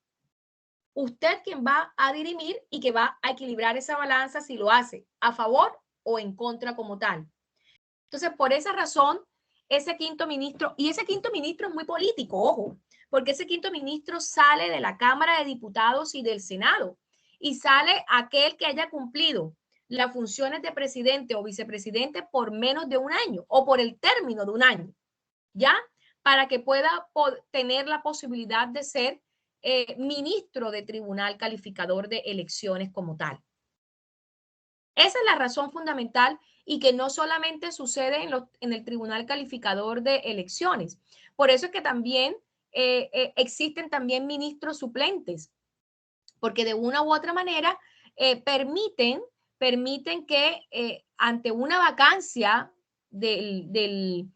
Usted quien va a dirimir y que va a equilibrar esa balanza si lo hace a favor o en contra como tal. Entonces, por esa razón, ese 5º ministro, y ese 5º ministro es muy político, ojo, porque ese 5º ministro sale de la Cámara de Diputados y del Senado, y sale aquel que haya cumplido las funciones de presidente o vicepresidente por menos de un año o por el término de un año, ¿ya? Para que pueda tener la posibilidad de ser ministro de Tribunal Calificador de Elecciones como tal. Esa es la razón fundamental y que no solamente sucede en el Tribunal Calificador de Elecciones. Por eso es que también existen también ministros suplentes, porque de una u otra manera permiten que ante una vacancia del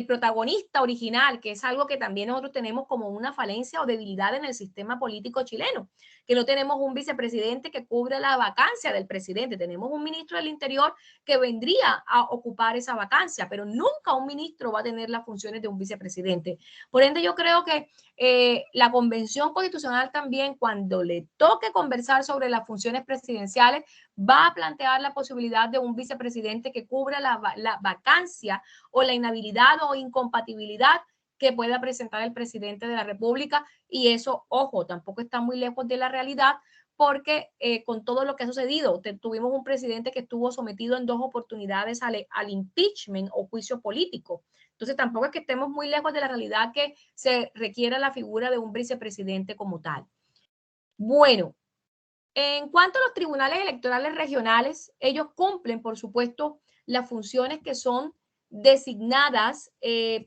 protagonista original, que es algo que también nosotros tenemos como una falencia o debilidad en el sistema político chileno, que no tenemos un vicepresidente que cubre la vacancia del presidente, tenemos un ministro del Interior que vendría a ocupar esa vacancia, pero nunca un ministro va a tener las funciones de un vicepresidente. Por ende, yo creo que la Convención Constitucional también, cuando le toque conversar sobre las funciones presidenciales, va a plantear la posibilidad de un vicepresidente que cubra la vacancia o la inhabilidad o incompatibilidad que pueda presentar el presidente de la República. Y eso, ojo, tampoco está muy lejos de la realidad, porque con todo lo que ha sucedido, tuvimos un presidente que estuvo sometido en 2 oportunidades al impeachment o juicio político. Entonces, tampoco es que estemos muy lejos de la realidad que se requiera la figura de un vicepresidente como tal. Bueno, en cuanto a los tribunales electorales regionales, ellos cumplen, por supuesto, las funciones que son designadas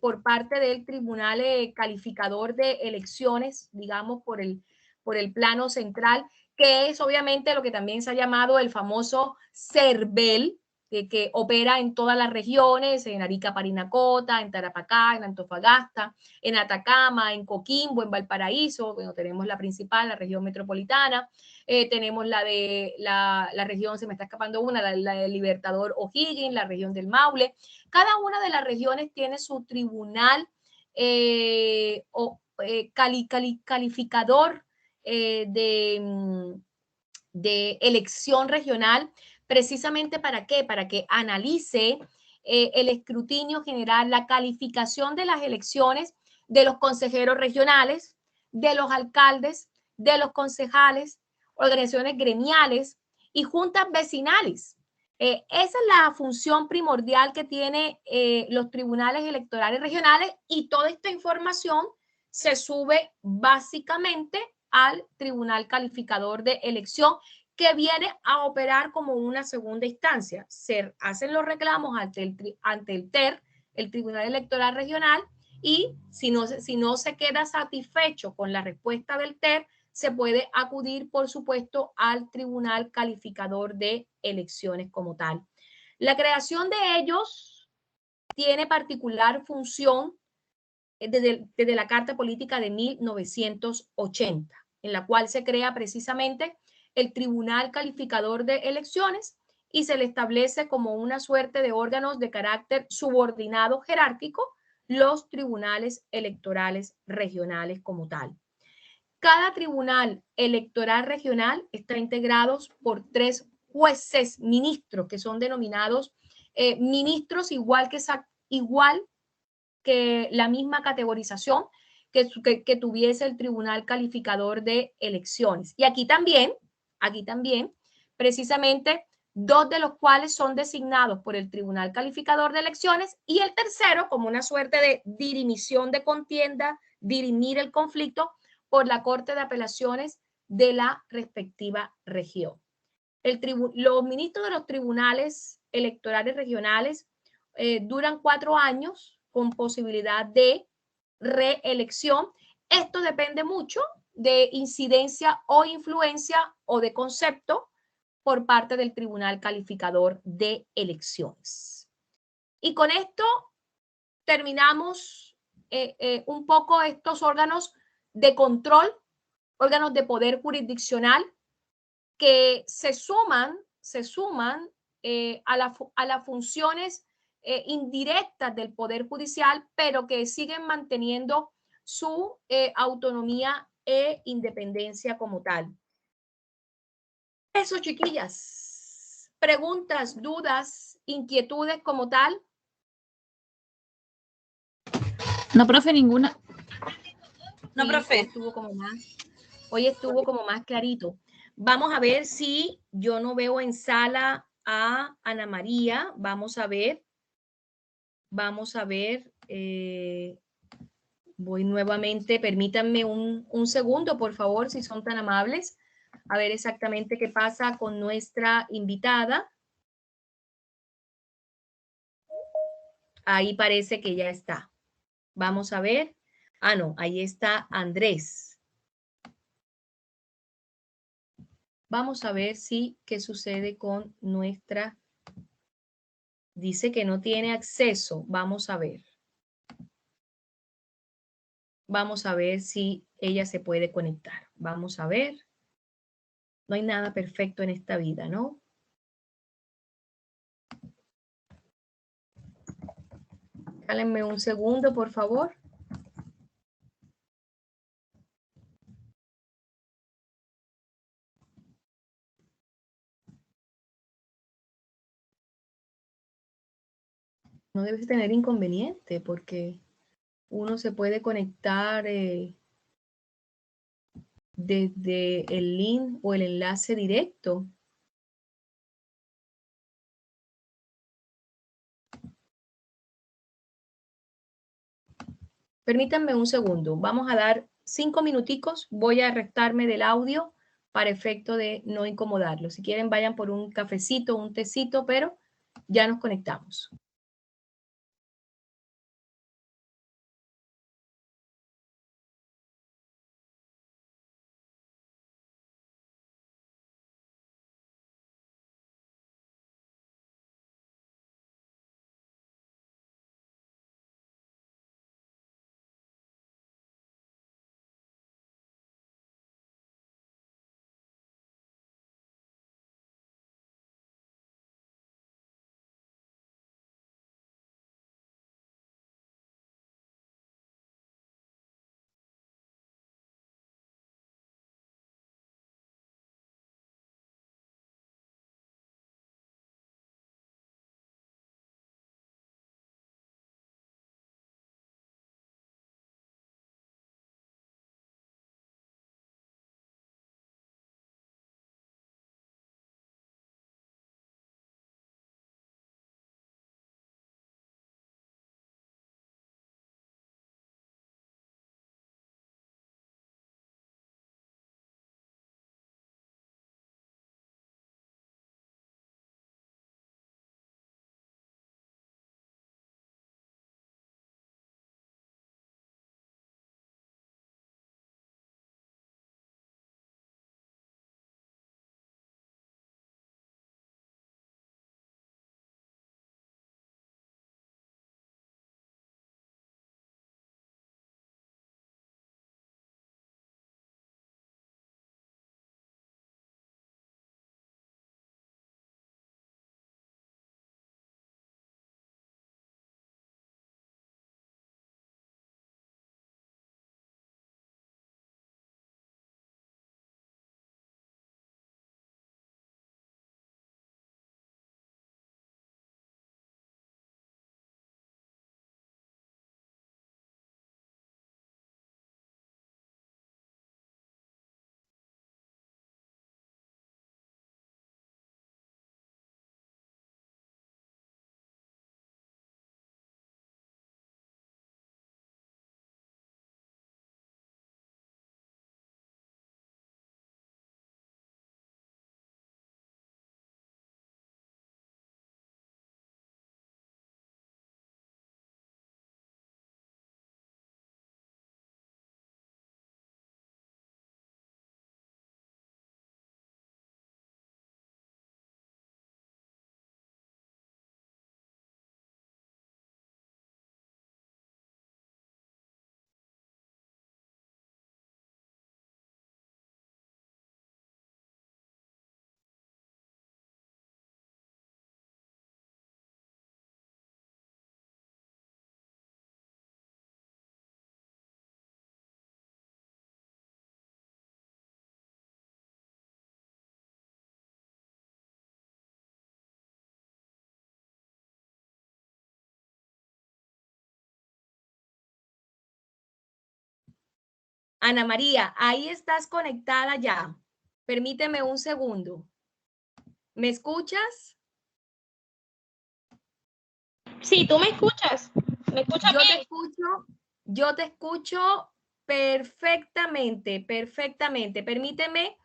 por parte del Tribunal Calificador de Elecciones, digamos, por el plano central, que es obviamente lo que también se ha llamado el famoso CERVEL, que opera en todas las regiones, en Arica, Parinacota, en Tarapacá, en Antofagasta, en Atacama, en Coquimbo, en Valparaíso. Bueno, tenemos la principal, la región metropolitana. Tenemos la de la región, se me está escapando una, la de Libertador O'Higgins, la región del Maule. Cada una de las regiones tiene su tribunal calificador de elección regional. ¿Precisamente para qué? Para que analice el escrutinio general, la calificación de las elecciones de los consejeros regionales, de los alcaldes, de los concejales, organizaciones gremiales y juntas vecinales. Esa es la función primordial que tienen los tribunales electorales regionales, y toda esta información se sube básicamente al Tribunal Calificador de Elección, que viene a operar como una segunda instancia. Se hacen los reclamos ante el TER, el Tribunal Electoral Regional, y si no se queda satisfecho con la respuesta del TER, se puede acudir, por supuesto, al Tribunal Calificador de Elecciones como tal. La creación de ellos tiene particular función desde la Carta Política de 1980, en la cual se crea precisamente el Tribunal Calificador de Elecciones y se le establece como una suerte de órganos de carácter subordinado jerárquico los tribunales electorales regionales como tal. Cada tribunal electoral regional está integrado por 3 jueces ministros, que son denominados ministros igual que la misma categorización que tuviese el Tribunal Calificador de Elecciones. Y aquí también, precisamente, 2 de los cuales son designados por el Tribunal Calificador de Elecciones, y el tercero, como una suerte de dirimición de contienda, dirimir el conflicto, por la Corte de Apelaciones de la respectiva región. Los ministros de los tribunales electorales regionales duran 4 años con posibilidad de reelección. Esto depende mucho de incidencia o influencia o de concepto por parte del Tribunal Calificador de Elecciones. Y con esto terminamos un poco estos órganos de control, órganos de poder jurisdiccional que se suman a las funciones indirectas del Poder Judicial, pero que siguen manteniendo su autonomía e independencia como tal. Eso, chiquillas. Preguntas, dudas, inquietudes como tal. No, profe, ninguna. No, Sí, profe. Hoy estuvo como más clarito. Vamos a ver si yo no veo en sala a Ana María. Vamos a ver. Voy nuevamente. Permítanme un segundo, por favor, si son tan amables. A ver exactamente qué pasa con nuestra invitada. Ahí parece que ya está. Vamos a ver. Ah, no, ahí está Andrés. Vamos a ver qué sucede con nuestra. Dice que no tiene acceso. Vamos a ver. Vamos a ver si ella se puede conectar. Vamos a ver. No hay nada perfecto en esta vida, ¿no? Cálenme un segundo, por favor. No debes tener inconveniente porque uno se puede conectar desde el link o el enlace directo. Permítanme un segundo. Vamos a dar 5 minuticos. Voy a restarme del audio para efecto de no incomodarlo. Si quieren, vayan por un cafecito, un tecito, pero ya nos conectamos. Ana María, ahí estás conectada ya. Permíteme un segundo. ¿Me escuchas? Sí, tú me escuchas. ¿Me escuchas bien? Yo te escucho perfectamente, perfectamente. Permíteme,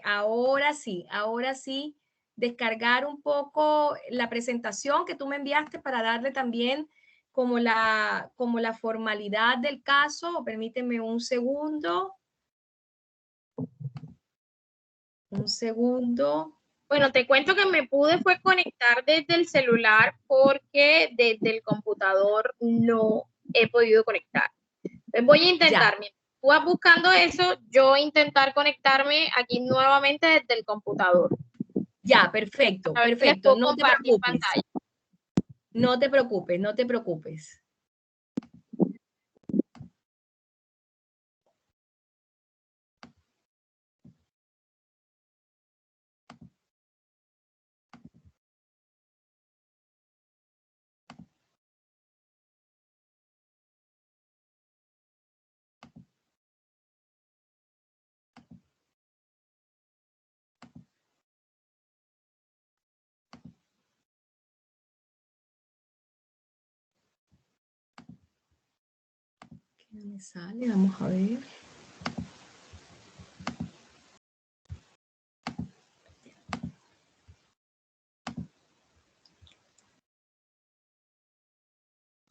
ahora sí, descargar un poco la presentación que tú me enviaste para darle también como la formalidad del caso. Permíteme un segundo. Un segundo. Bueno, te cuento que me pude fue conectar desde el celular porque desde el computador no he podido conectar. Entonces voy a intentar, mientras tú vas buscando eso, yo intentar conectarme aquí nuevamente desde el computador. Ya, perfecto, A ver si les perfecto. puedo No te compartir preocupes. pantalla. No te preocupes, no te preocupes. ¿Qué me sale? Vamos a ver.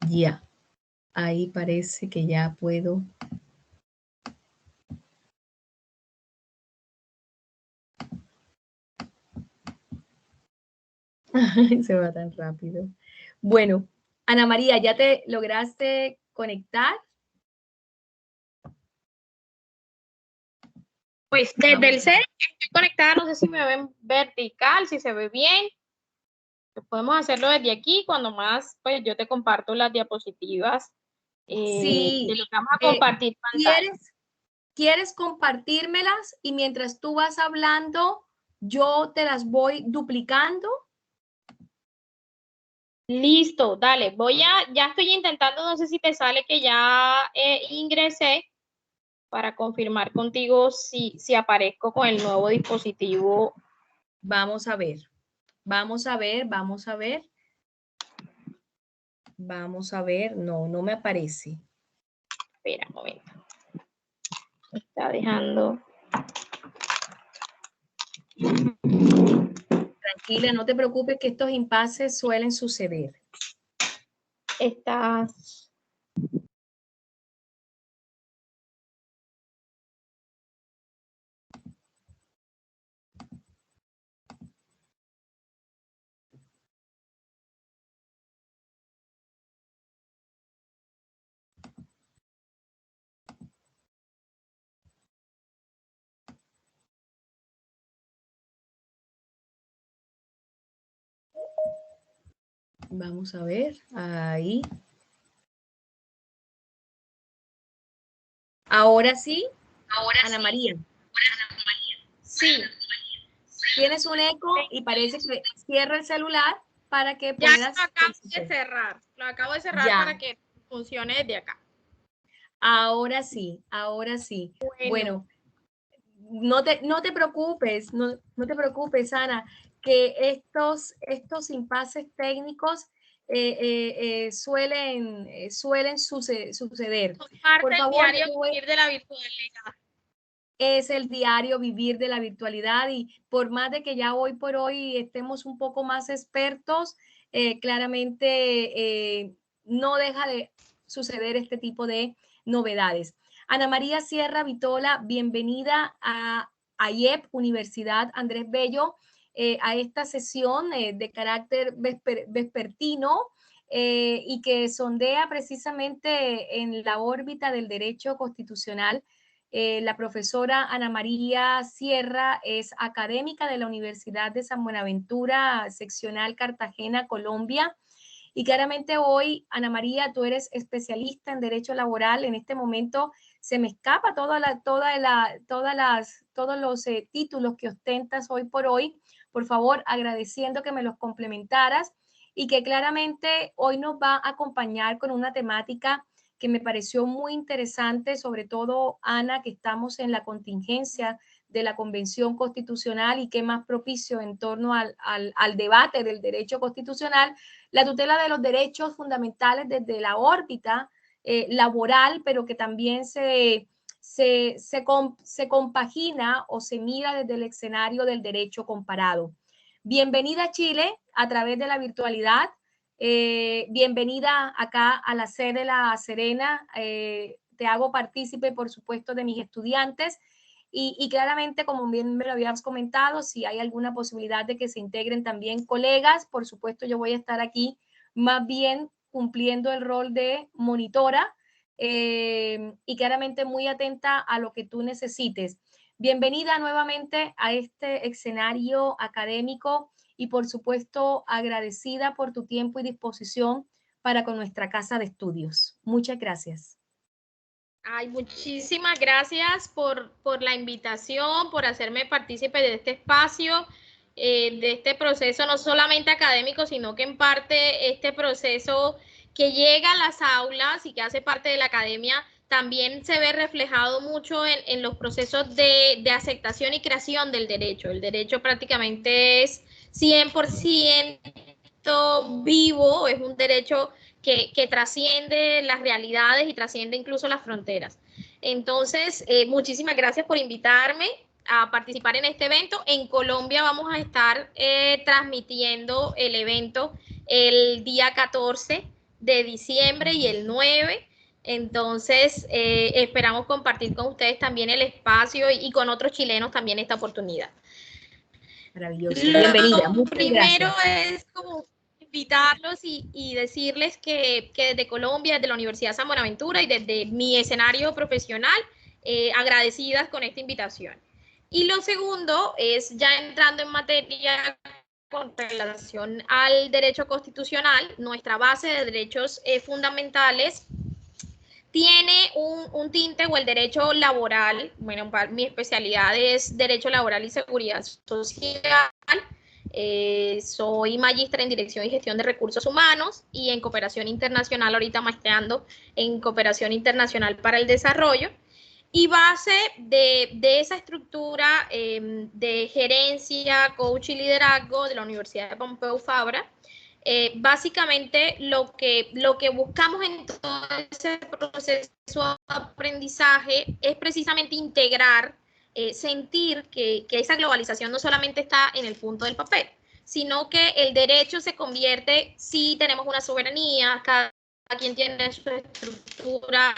Ya. Ahí parece que ya puedo. Se va tan rápido. Bueno, Ana María, ¿ya te lograste conectar? Pues desde el cel estoy conectada, no sé si me ven vertical, si se ve bien. Podemos hacerlo desde aquí, cuando más, pues yo te comparto las diapositivas Sí. de lo que vamos a compartir pantalla. ¿Quieres compartírmelas y mientras tú vas hablando, yo te las voy duplicando? Listo, dale, ya estoy intentando, no sé si te sale que ya ingresé para confirmar contigo si aparezco con el nuevo dispositivo. Vamos a ver, vamos a ver, vamos a ver. Vamos a ver, no me aparece. Espera un momento. Me está dejando. Tranquila, no te preocupes que estos impases suelen suceder. Estás. Vamos a ver, ahí. Ahora sí, Ana María. Sí. Tienes un eco y parece que cierra el celular para que Ya puedas. lo acabo de cerrar. Lo acabo de cerrar Ya. para que funcione desde acá. Ahora sí, ahora sí. Bueno, no te preocupes, no te preocupes, Ana, que estos impases técnicos suelen suceder. Por Parte del favor, diario vivir de la virtualidad. es el diario vivir de la virtualidad y por más de que ya hoy por hoy estemos un poco más expertos, claramente no deja de suceder este tipo de novedades. Ana María Sierra Vitola, bienvenida a IEP, Universidad Andrés Bello, a esta sesión de carácter vespertino y que sondea precisamente en la órbita del derecho constitucional. La profesora Ana María Sierra es académica de la Universidad de San Buenaventura, seccional Cartagena, Colombia. Y claramente hoy, Ana María, tú eres especialista en derecho laboral. En este momento se me escapa todos los títulos que ostentas hoy por hoy. Por favor, agradeciendo que me los complementaras y que claramente hoy nos va a acompañar con una temática que me pareció muy interesante, sobre todo, Ana, que estamos en la contingencia de la Convención Constitucional y qué más propicio en torno al debate del derecho constitucional, la tutela de los derechos fundamentales desde la órbita laboral, pero que también se compagina o se mira desde el escenario del derecho comparado. Bienvenida a Chile a través de la virtualidad. Bienvenida acá a la sede de La Serena. Te hago partícipe, por supuesto, de mis estudiantes. Y claramente, como bien me lo habías comentado, si hay alguna posibilidad de que se integren también colegas, por supuesto yo voy a estar aquí más bien cumpliendo el rol de monitora y claramente muy atenta a lo que tú necesites. Bienvenida nuevamente a este escenario académico y por supuesto agradecida por tu tiempo y disposición para con nuestra casa de estudios. Muchas gracias. Ay, muchísimas gracias por la invitación, por hacerme partícipe de este espacio, de este proceso no solamente académico, sino que en parte este proceso que llega a las aulas y que hace parte de la academia también se ve reflejado mucho en los procesos de aceptación y creación del derecho. El derecho prácticamente es 100% vivo, es un derecho que trasciende las realidades y trasciende incluso las fronteras. Entonces, muchísimas gracias por invitarme a participar en este evento. En Colombia vamos a estar transmitiendo el evento el día 14 de diciembre y el 9. Entonces, esperamos compartir con ustedes también el espacio y con otros chilenos también esta oportunidad. Maravilloso. Bienvenida. Lo primero gracias. es como invitarlos y decirles que desde Colombia, desde la Universidad San Buenaventura y desde mi escenario profesional, agradecidas con esta invitación. Y lo segundo es ya entrando en materia con relación al derecho constitucional, nuestra base de derechos fundamentales tiene un tinte o el derecho laboral. Bueno, mi especialidad es derecho laboral y seguridad social. Soy magistra en Dirección y Gestión de Recursos Humanos y en Cooperación Internacional, ahorita maestrando en Cooperación Internacional para el Desarrollo. Y base de esa estructura de gerencia, coach y liderazgo de la Universidad de Pompeu Fabra, básicamente lo que buscamos en todo ese proceso de aprendizaje es precisamente integrar, sentir que esa globalización no solamente está en el punto del papel, sino que el derecho se convierte, sí tenemos una soberanía, cada quien tiene su estructura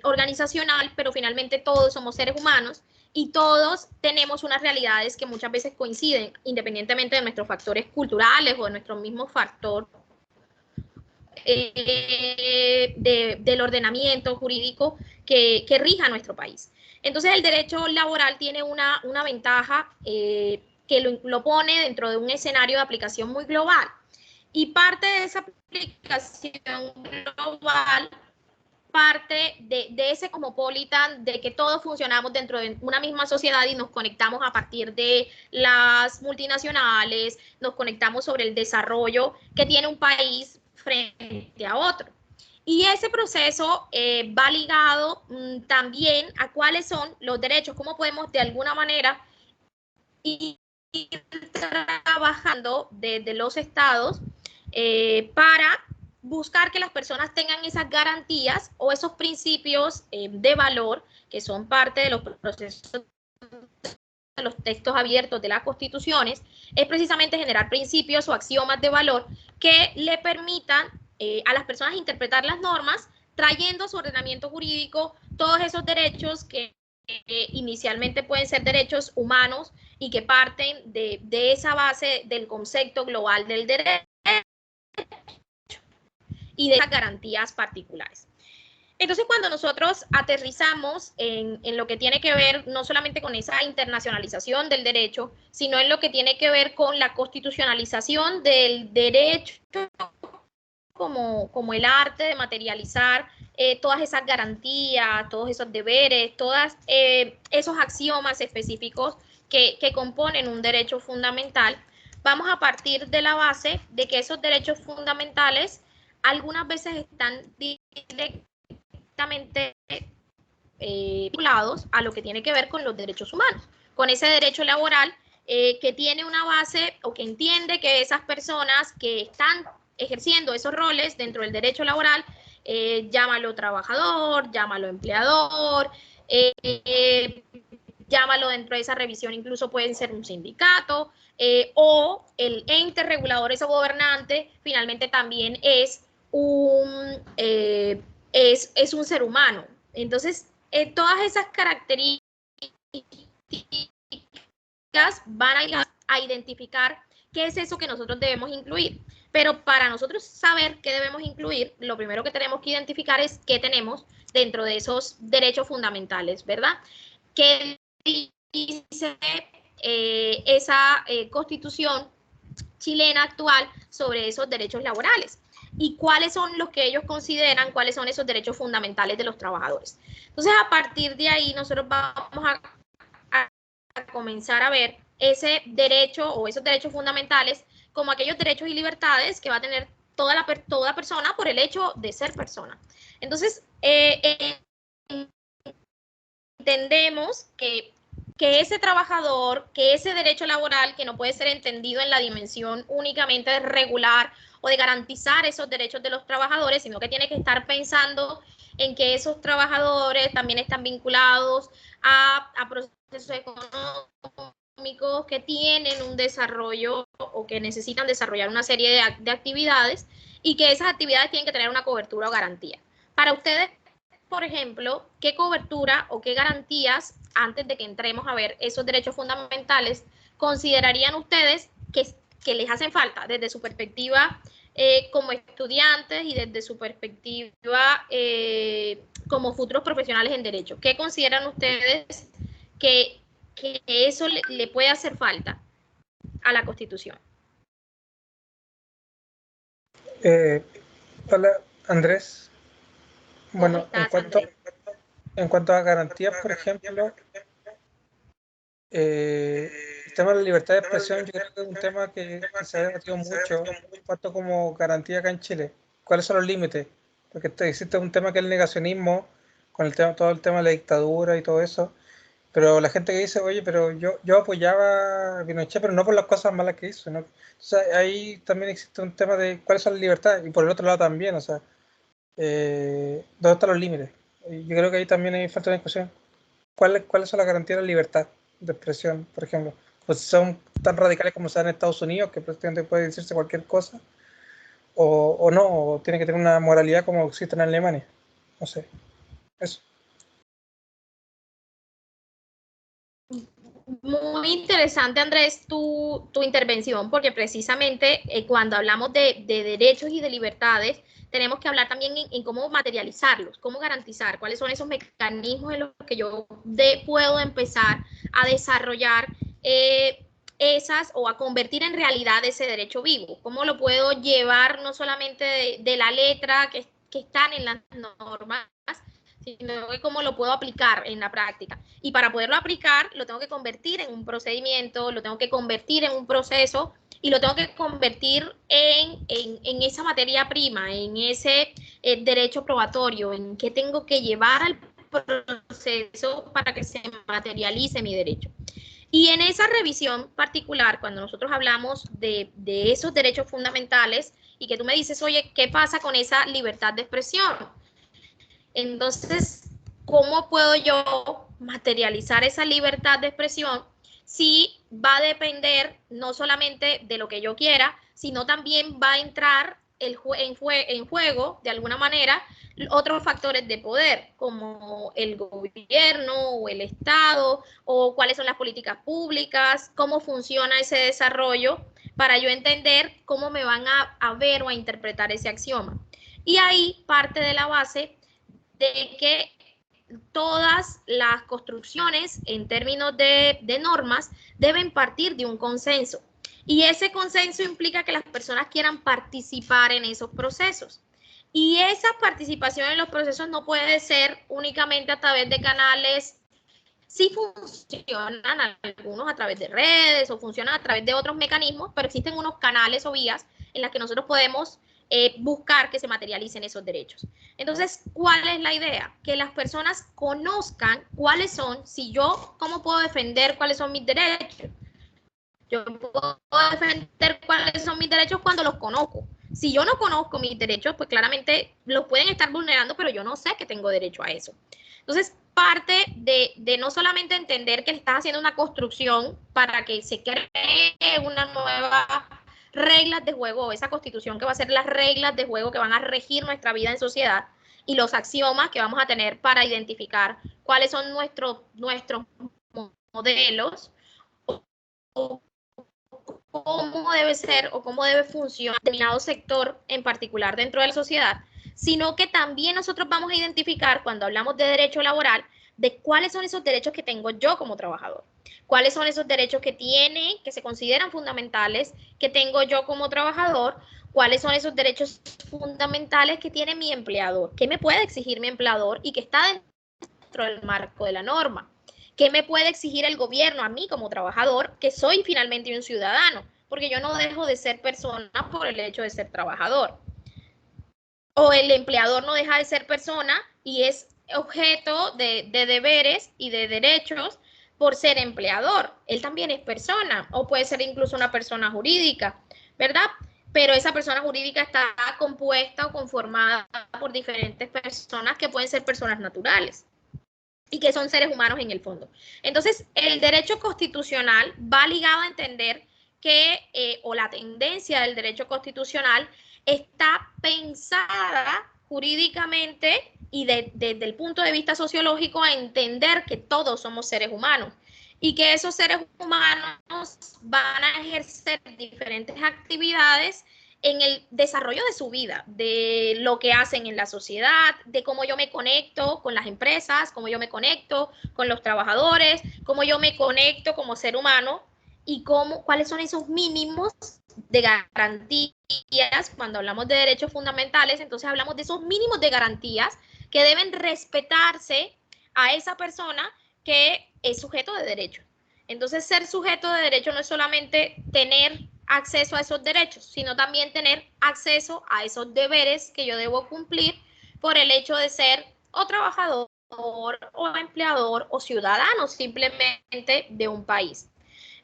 organizacional, pero finalmente todos somos seres humanos y todos tenemos unas realidades que muchas veces coinciden, independientemente de nuestros factores culturales o de nuestro mismo factor del ordenamiento jurídico que rija nuestro país. Entonces, el derecho laboral tiene una ventaja que lo pone dentro de un escenario de aplicación muy global. Y parte de esa aplicación global parte de ese cosmopolitan, de que todos funcionamos dentro de una misma sociedad y nos conectamos a partir de las multinacionales, nos conectamos sobre el desarrollo que tiene un país frente a otro. Y ese proceso va ligado también a cuáles son los derechos, cómo podemos de alguna manera ir trabajando desde los estados para buscar que las personas tengan esas garantías o esos principios de valor que son parte de los procesos de los textos abiertos de las constituciones, es precisamente generar principios o axiomas de valor que le permitan a las personas interpretar las normas, trayendo a su ordenamiento jurídico todos esos derechos que inicialmente pueden ser derechos humanos y que parten de esa base del concepto global del derecho y de esas garantías particulares. Entonces, cuando nosotros aterrizamos en lo que tiene que ver no solamente con esa internacionalización del derecho, sino en lo que tiene que ver con la constitucionalización del derecho como el arte de materializar todas esas garantías, todos esos deberes, todos esos axiomas específicos que componen un derecho fundamental, vamos a partir de la base de que esos derechos fundamentales algunas veces están directamente vinculados a lo que tiene que ver con los derechos humanos, con ese derecho laboral que tiene una base o que entiende que esas personas que están ejerciendo esos roles dentro del derecho laboral, llámalo trabajador, llámalo empleador, llámalo dentro de esa revisión, incluso pueden ser un sindicato, o el ente regulador, ese gobernante, finalmente también es un ser humano. Entonces, todas esas características van a ir a identificar qué es eso que nosotros debemos incluir. Pero para nosotros saber qué debemos incluir, lo primero que tenemos que identificar es qué tenemos dentro de esos derechos fundamentales, ¿verdad? ¿Qué dice esa Constitución chilena actual sobre esos derechos laborales? ¿Y cuáles son los que ellos consideran, cuáles son esos derechos fundamentales de los trabajadores? Entonces, a partir de ahí, nosotros vamos a comenzar a ver ese derecho o esos derechos fundamentales como aquellos derechos y libertades que va a tener toda persona por el hecho de ser persona. Entonces, entendemos que ese trabajador, que ese derecho laboral, que no puede ser entendido en la dimensión únicamente de regular o de garantizar esos derechos de los trabajadores, sino que tiene que estar pensando en que esos trabajadores también están vinculados a procesos económicos que tienen un desarrollo o que necesitan desarrollar una serie de actividades y que esas actividades tienen que tener una cobertura o garantía. Para ustedes, por ejemplo, ¿qué cobertura o qué garantías, antes de que entremos a ver esos derechos fundamentales, considerarían ustedes que les hacen falta desde su perspectiva como estudiantes y desde su perspectiva como futuros profesionales en derecho? ¿Qué consideran ustedes que eso le puede hacer falta a la Constitución? Hola, Andrés. Bueno, en cuanto a garantías, por ejemplo, el tema de la libertad de expresión, yo creo que es un tema que se ha debatido mucho en cuanto como garantía acá en Chile. ¿Cuáles son los límites? Porque existe un tema que es el negacionismo, con el tema, todo el tema de la dictadura y todo eso. Pero la gente que dice, oye, pero yo apoyaba a Pinochet, pero no por las cosas malas que hizo, ¿no? Entonces ahí también existe un tema de cuáles son las libertades, y por el otro lado también, o sea, ¿dónde están los límites? Y yo creo que ahí también hay falta de discusión. ¿Cuáles son las garantías de la libertad de expresión, por ejemplo? Pues son tan radicales como se dan en Estados Unidos, que prácticamente puede decirse cualquier cosa, o no, o tiene que tener una moralidad como existe en Alemania. No sé, eso. Muy interesante, Andrés, tu intervención, porque precisamente cuando hablamos de derechos y de libertades, tenemos que hablar también en cómo materializarlos, cómo garantizar, cuáles son esos mecanismos en los que yo puedo empezar a desarrollar esas o a convertir en realidad ese derecho vivo, cómo lo puedo llevar no solamente de la letra que están en las normas, sino que cómo lo puedo aplicar en la práctica. Y para poderlo aplicar, lo tengo que convertir en un procedimiento, lo tengo que convertir en un proceso y lo tengo que convertir en esa materia prima, en ese derecho probatorio, en qué tengo que llevar al proceso para que se materialice mi derecho. Y en esa revisión particular, cuando nosotros hablamos de esos derechos fundamentales y que tú me dices, oye, ¿qué pasa con esa libertad de expresión? Entonces, ¿cómo puedo yo materializar esa libertad de expresión? Sí, va a depender no solamente de lo que yo quiera, sino también va a entrar en juego, de alguna manera, otros factores de poder, como el gobierno o el Estado, o cuáles son las políticas públicas, cómo funciona ese desarrollo, para yo entender cómo me van a ver o a interpretar ese axioma. Y ahí parte de la base de que todas las construcciones en términos de normas deben partir de un consenso. Y ese consenso implica que las personas quieran participar en esos procesos. Y esa participación en los procesos no puede ser únicamente a través de canales. Sí funcionan algunos a través de redes o funcionan a través de otros mecanismos, pero existen unos canales o vías en las que nosotros podemos buscar que se materialicen esos derechos. Entonces, ¿cuál es la idea? Que las personas conozcan cuáles son, si yo, ¿cómo puedo defender cuáles son mis derechos? Yo puedo defender cuáles son mis derechos cuando los conozco. Si yo no conozco mis derechos, pues claramente los pueden estar vulnerando, pero yo no sé que tengo derecho a eso. Entonces, parte de no solamente entender que estás haciendo una construcción para que se cree una nueva reglas de juego, esa constitución que va a ser las reglas de juego que van a regir nuestra vida en sociedad y los axiomas que vamos a tener para identificar cuáles son nuestros modelos, o cómo debe ser o cómo debe funcionar determinado sector en particular dentro de la sociedad, sino que también nosotros vamos a identificar cuando hablamos de derecho laboral de cuáles son esos derechos que tengo yo como trabajador, cuáles son esos derechos que se consideran fundamentales que tengo yo como trabajador, cuáles son esos derechos fundamentales que tiene mi empleador, qué me puede exigir mi empleador y que está dentro del marco de la norma. ¿Qué me puede exigir el gobierno a mí como trabajador, que soy finalmente un ciudadano? Porque yo no dejo de ser persona por el hecho de ser trabajador. O el empleador no deja de ser persona y es objeto de deberes y de derechos por ser empleador. Él también es persona, o puede ser incluso una persona jurídica, ¿verdad? Pero esa persona jurídica está compuesta o conformada por diferentes personas que pueden ser personas naturales y que son seres humanos en el fondo. Entonces, el derecho constitucional va ligado a entender que, o la tendencia del derecho constitucional está pensada jurídicamente y desde el punto de vista sociológico a entender que todos somos seres humanos y que esos seres humanos van a ejercer diferentes actividades en el desarrollo de su vida, de lo que hacen en la sociedad, de cómo yo me conecto con las empresas, cómo yo me conecto con los trabajadores, cómo yo me conecto como ser humano y cuáles son esos mínimos de garantías. Cuando hablamos de derechos fundamentales, entonces hablamos de esos mínimos de garantías que deben respetarse a esa persona que es sujeto de derecho. Entonces, ser sujeto de derecho no es solamente tener acceso a esos derechos, sino también tener acceso a esos deberes que yo debo cumplir por el hecho de ser o trabajador o empleador o ciudadano simplemente de un país.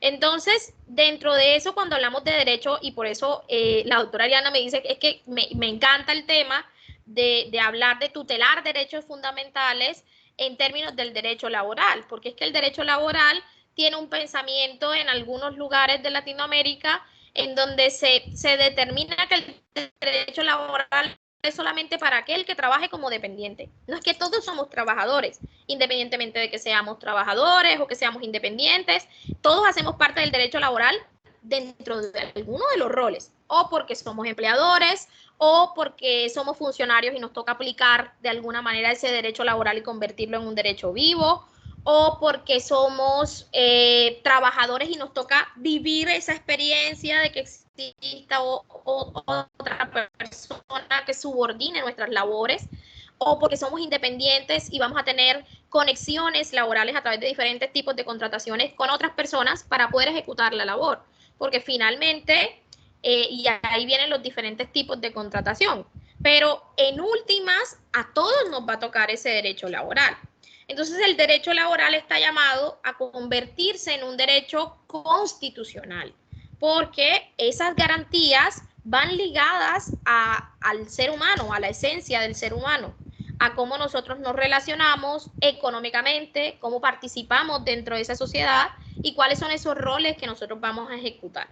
Entonces, dentro de eso, cuando hablamos de derecho, y por eso la doctora Ariana me dice que es que me encanta el tema de hablar de tutelar derechos fundamentales en términos del derecho laboral, porque es que el derecho laboral tiene un pensamiento en algunos lugares de Latinoamérica en donde se determina que el derecho laboral es solamente para aquel que trabaje como dependiente. No es que todos somos trabajadores, independientemente de que seamos trabajadores o que seamos independientes, todos hacemos parte del derecho laboral dentro de alguno de los roles, o porque somos empleadores, o porque somos funcionarios y nos toca aplicar de alguna manera ese derecho laboral y convertirlo en un derecho vivo, o porque somos trabajadores y nos toca vivir esa experiencia de que exista otra persona que subordine nuestras labores, o porque somos independientes y vamos a tener conexiones laborales a través de diferentes tipos de contrataciones con otras personas para poder ejecutar la labor, porque finalmente, y ahí vienen los diferentes tipos de contratación, pero en últimas a todos nos va a tocar ese derecho laboral. Entonces, el derecho laboral está llamado a convertirse en un derecho constitucional, porque esas garantías van ligadas al ser humano, a la esencia del ser humano, a cómo nosotros nos relacionamos económicamente, cómo participamos dentro de esa sociedad y cuáles son esos roles que nosotros vamos a ejecutar.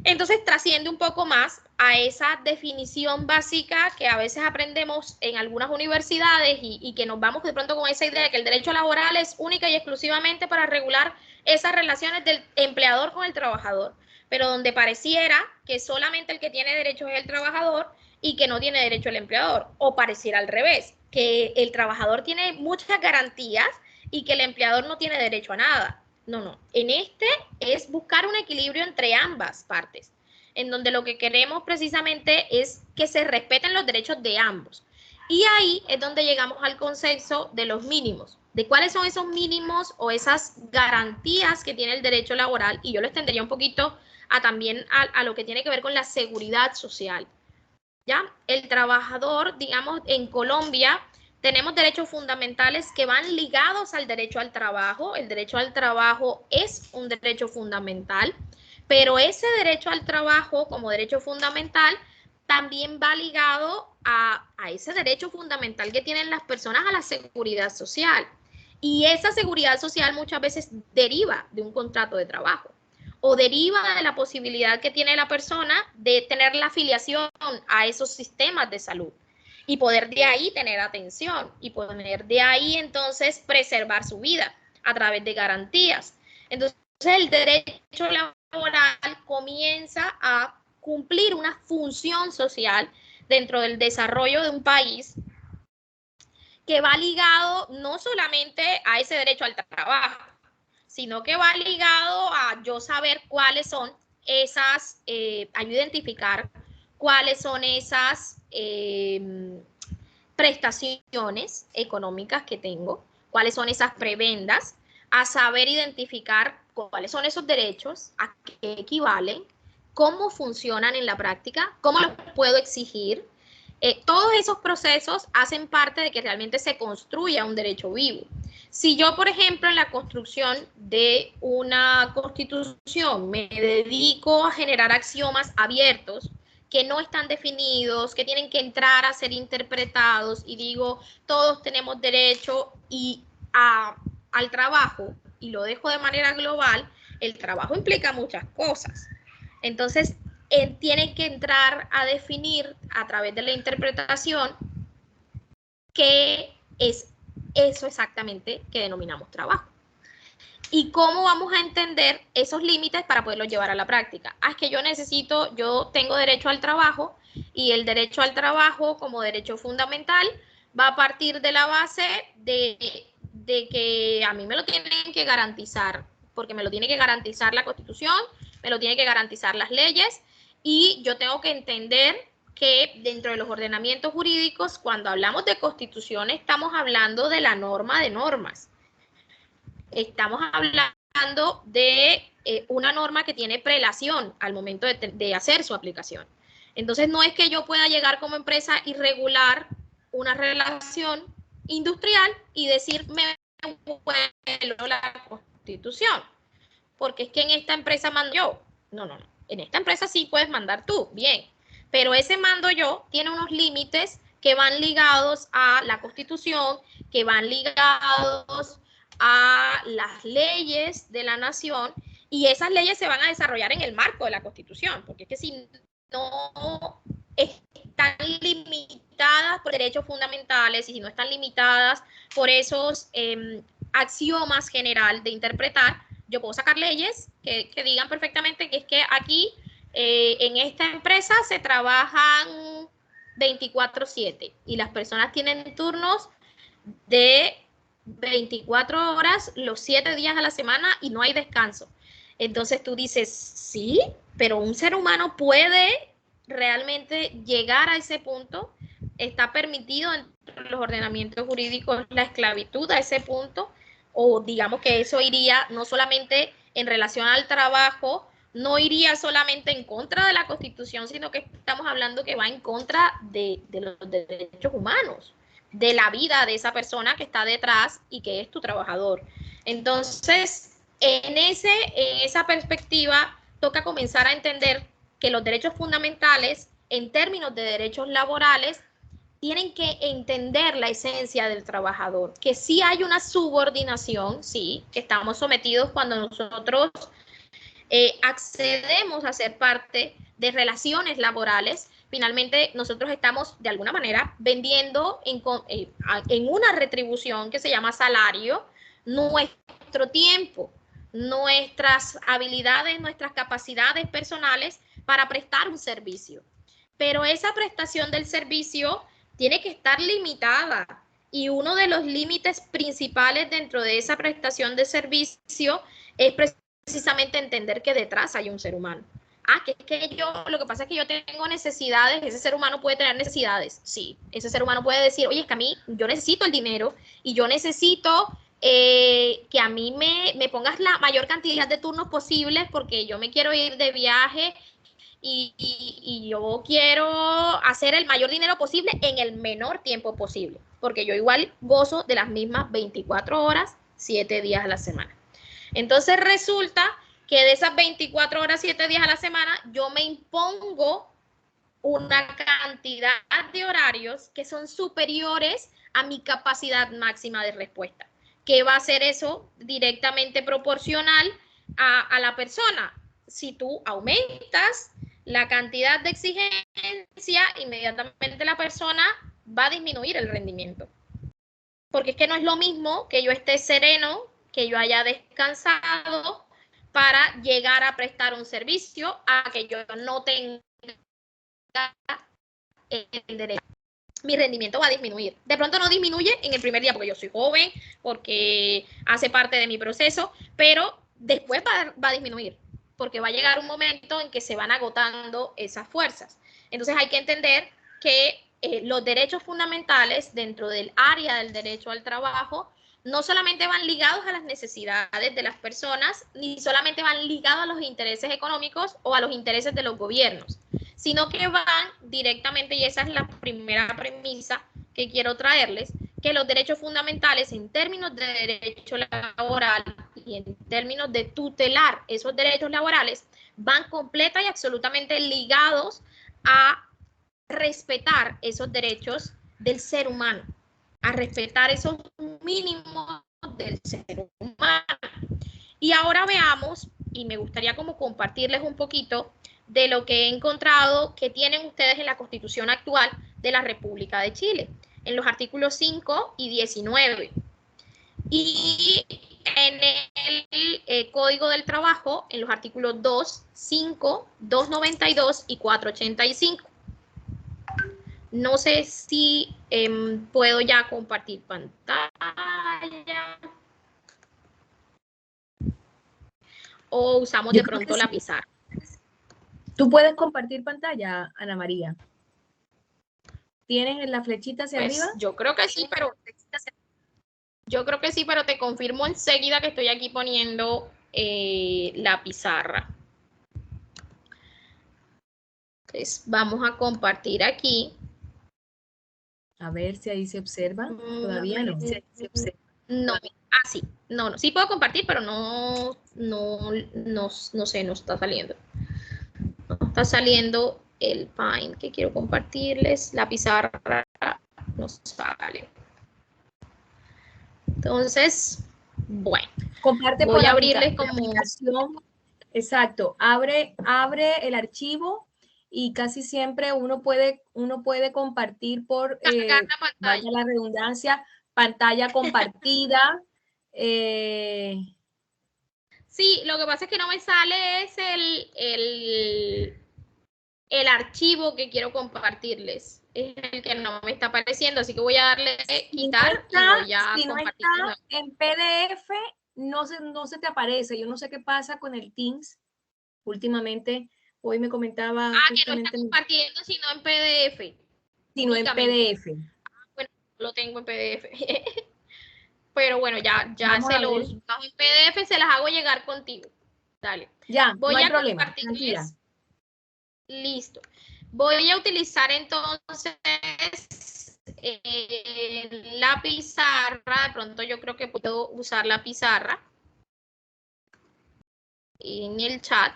Entonces trasciende un poco más a esa definición básica que a veces aprendemos en algunas universidades y que nos vamos de pronto con esa idea de que el derecho laboral es única y exclusivamente para regular esas relaciones del empleador con el trabajador, pero donde pareciera que solamente el que tiene derechos es el trabajador y que no tiene derecho el empleador, o pareciera al revés, que el trabajador tiene muchas garantías y que el empleador no tiene derecho a nada. No. En este es buscar un equilibrio entre ambas partes, en donde lo que queremos precisamente es que se respeten los derechos de ambos. Y ahí es donde llegamos al consenso de los mínimos, de cuáles son esos mínimos o esas garantías que tiene el derecho laboral, y yo lo extendería un poquito también a lo que tiene que ver con la seguridad social. ¿Ya? El trabajador, digamos, en Colombia tenemos derechos fundamentales que van ligados al derecho al trabajo. El derecho al trabajo es un derecho fundamental, pero ese derecho al trabajo como derecho fundamental también va ligado a ese derecho fundamental que tienen las personas a la seguridad social. Y esa seguridad social muchas veces deriva de un contrato de trabajo o deriva de la posibilidad que tiene la persona de tener la afiliación a esos sistemas de salud y poder de ahí tener atención y poder de ahí entonces preservar su vida. a través de garantías. Entonces, el derecho laboral comienza a cumplir una función social dentro del desarrollo de un país que va ligado no solamente a ese derecho al trabajo, sino que va ligado a yo saber cuáles son esas, a identificar cuáles son esas prestaciones económicas que tengo, cuáles son esas prebendas, a saber identificar cuáles son esos derechos, a qué equivalen, cómo funcionan en la práctica, cómo los puedo exigir. Todos esos procesos hacen parte de que realmente se construya un derecho vivo. Si yo, por ejemplo, en la construcción de una constitución me dedico a generar axiomas abiertos que no están definidos, que tienen que entrar a ser interpretados y digo, todos tenemos derecho al trabajo y lo dejo de manera global, el trabajo implica muchas cosas. Entonces, tienen que entrar a definir a través de la interpretación qué es eso exactamente que denominamos trabajo. ¿Y cómo vamos a entender esos límites para poderlos llevar a la práctica? Es que yo tengo derecho al trabajo y el derecho al trabajo como derecho fundamental va a partir de la base de que a mí me lo tienen que garantizar, porque me lo tiene que garantizar la Constitución, me lo tiene que garantizar las leyes y yo tengo que entender que dentro de los ordenamientos jurídicos, cuando hablamos de constitución, estamos hablando de la norma de normas. Estamos hablando de una norma que tiene prelación al momento de hacer su aplicación. Entonces, no es que yo pueda llegar como empresa y regular una relación industrial y decir, me vuelo la Constitución, porque es que en esta empresa mando yo. No. En esta empresa sí puedes mandar tú, bien. Pero ese mando yo tiene unos límites que van ligados a la Constitución, que van ligados a las leyes de la nación, y esas leyes se van a desarrollar en el marco de la Constitución, porque es que si no están limitadas por derechos fundamentales y si no están limitadas por esos axiomas general de interpretar, yo puedo sacar leyes que digan perfectamente que es que aquí en esta empresa se trabajan 24/7 y las personas tienen turnos de 24 horas los 7 días a la semana y no hay descanso. Entonces tú dices, sí, pero un ser humano puede realmente llegar a ese punto. Está permitido en los ordenamientos jurídicos la esclavitud a ese punto, o digamos que eso iría no solamente en relación al trabajo, no iría solamente en contra de la Constitución, sino que estamos hablando que va en contra de los derechos humanos, de la vida de esa persona que está detrás y que es tu trabajador. Entonces, en esa perspectiva, toca comenzar a entender que los derechos fundamentales, en términos de derechos laborales, tienen que entender la esencia del trabajador, que sí hay una subordinación, sí, que estamos sometidos cuando nosotros accedemos a ser parte de relaciones laborales. Finalmente, nosotros estamos de alguna manera vendiendo en una retribución que se llama salario nuestro tiempo, nuestras habilidades, nuestras capacidades personales para prestar un servicio. Pero esa prestación del servicio tiene que estar limitada y uno de los límites principales dentro de esa prestación de servicio es precisamente entender que detrás hay un ser humano. Lo que pasa es que yo tengo necesidades, ese ser humano puede tener necesidades, sí, ese ser humano puede decir, oye, es que a mí, yo necesito el dinero y yo necesito que a mí me pongas la mayor cantidad de turnos posibles porque yo me quiero ir de viaje y yo quiero hacer el mayor dinero posible en el menor tiempo posible, porque yo igual gozo de las mismas 24 horas, 7 días a la semana. Entonces resulta que de esas 24 horas, 7 días a la semana, yo me impongo una cantidad de horarios que son superiores a mi capacidad máxima de respuesta. ¿Qué va a hacer eso? Directamente proporcional a la persona. Si tú aumentas la cantidad de exigencia, inmediatamente la persona va a disminuir el rendimiento. Porque es que no es lo mismo que yo esté sereno, que yo haya descansado para llegar a prestar un servicio a que yo no tenga el derecho. Mi rendimiento va a disminuir. De pronto no disminuye en el primer día porque yo soy joven, porque hace parte de mi proceso, pero después va a disminuir, porque va a llegar un momento en que se van agotando esas fuerzas. Entonces hay que entender que los derechos fundamentales dentro del área del derecho al trabajo no solamente van ligados a las necesidades de las personas, ni solamente van ligados a los intereses económicos o a los intereses de los gobiernos, sino que van directamente, y esa es la primera premisa que quiero traerles, que los derechos fundamentales en términos de derecho laboral y en términos de tutelar esos derechos laborales van completa y absolutamente ligados a respetar esos derechos del ser humano, a respetar esos mínimos del ser humano. Y ahora veamos, y me gustaría como compartirles un poquito de lo que he encontrado que tienen ustedes en la Constitución actual de la República de Chile, en los artículos 5 y 19. Y en el Código del Trabajo, en los artículos 2, 5, 292 y 485. No sé si puedo ya compartir pantalla o usamos de pronto la pizarra. ¿Tú puedes compartir pantalla, Ana María? ¿Tienes la flechita hacia arriba? Yo creo que sí, pero te confirmo enseguida que estoy aquí poniendo la pizarra. Entonces, vamos a compartir aquí. A ver si ahí se observa. Todavía no. No, sí. No, sí puedo compartir, pero no sé, no está saliendo. No está saliendo el Paint que quiero compartirles. La pizarra no sale. Entonces, bueno. Comparte voy a abrirles como... Exacto. Abre el archivo. Y casi siempre uno puede compartir por, vaya la redundancia, pantalla compartida. Sí, lo que pasa es que no me sale es el archivo que quiero compartirles. Es el que no me está apareciendo, así que voy a darle quitar y voy a compartir. Si no está en PDF, no se te aparece. Yo no sé qué pasa con el Teams últimamente. Hoy me comentaba... que no está compartiendo, sino en PDF. Sino en PDF. Bueno, lo tengo en PDF. Pero bueno, ya se los bajo en PDF, se las hago llegar contigo. Dale. Ya, voy no hay a problema. compartirles. Listo. Voy a utilizar entonces la pizarra. De pronto yo creo que puedo usar la pizarra en el chat.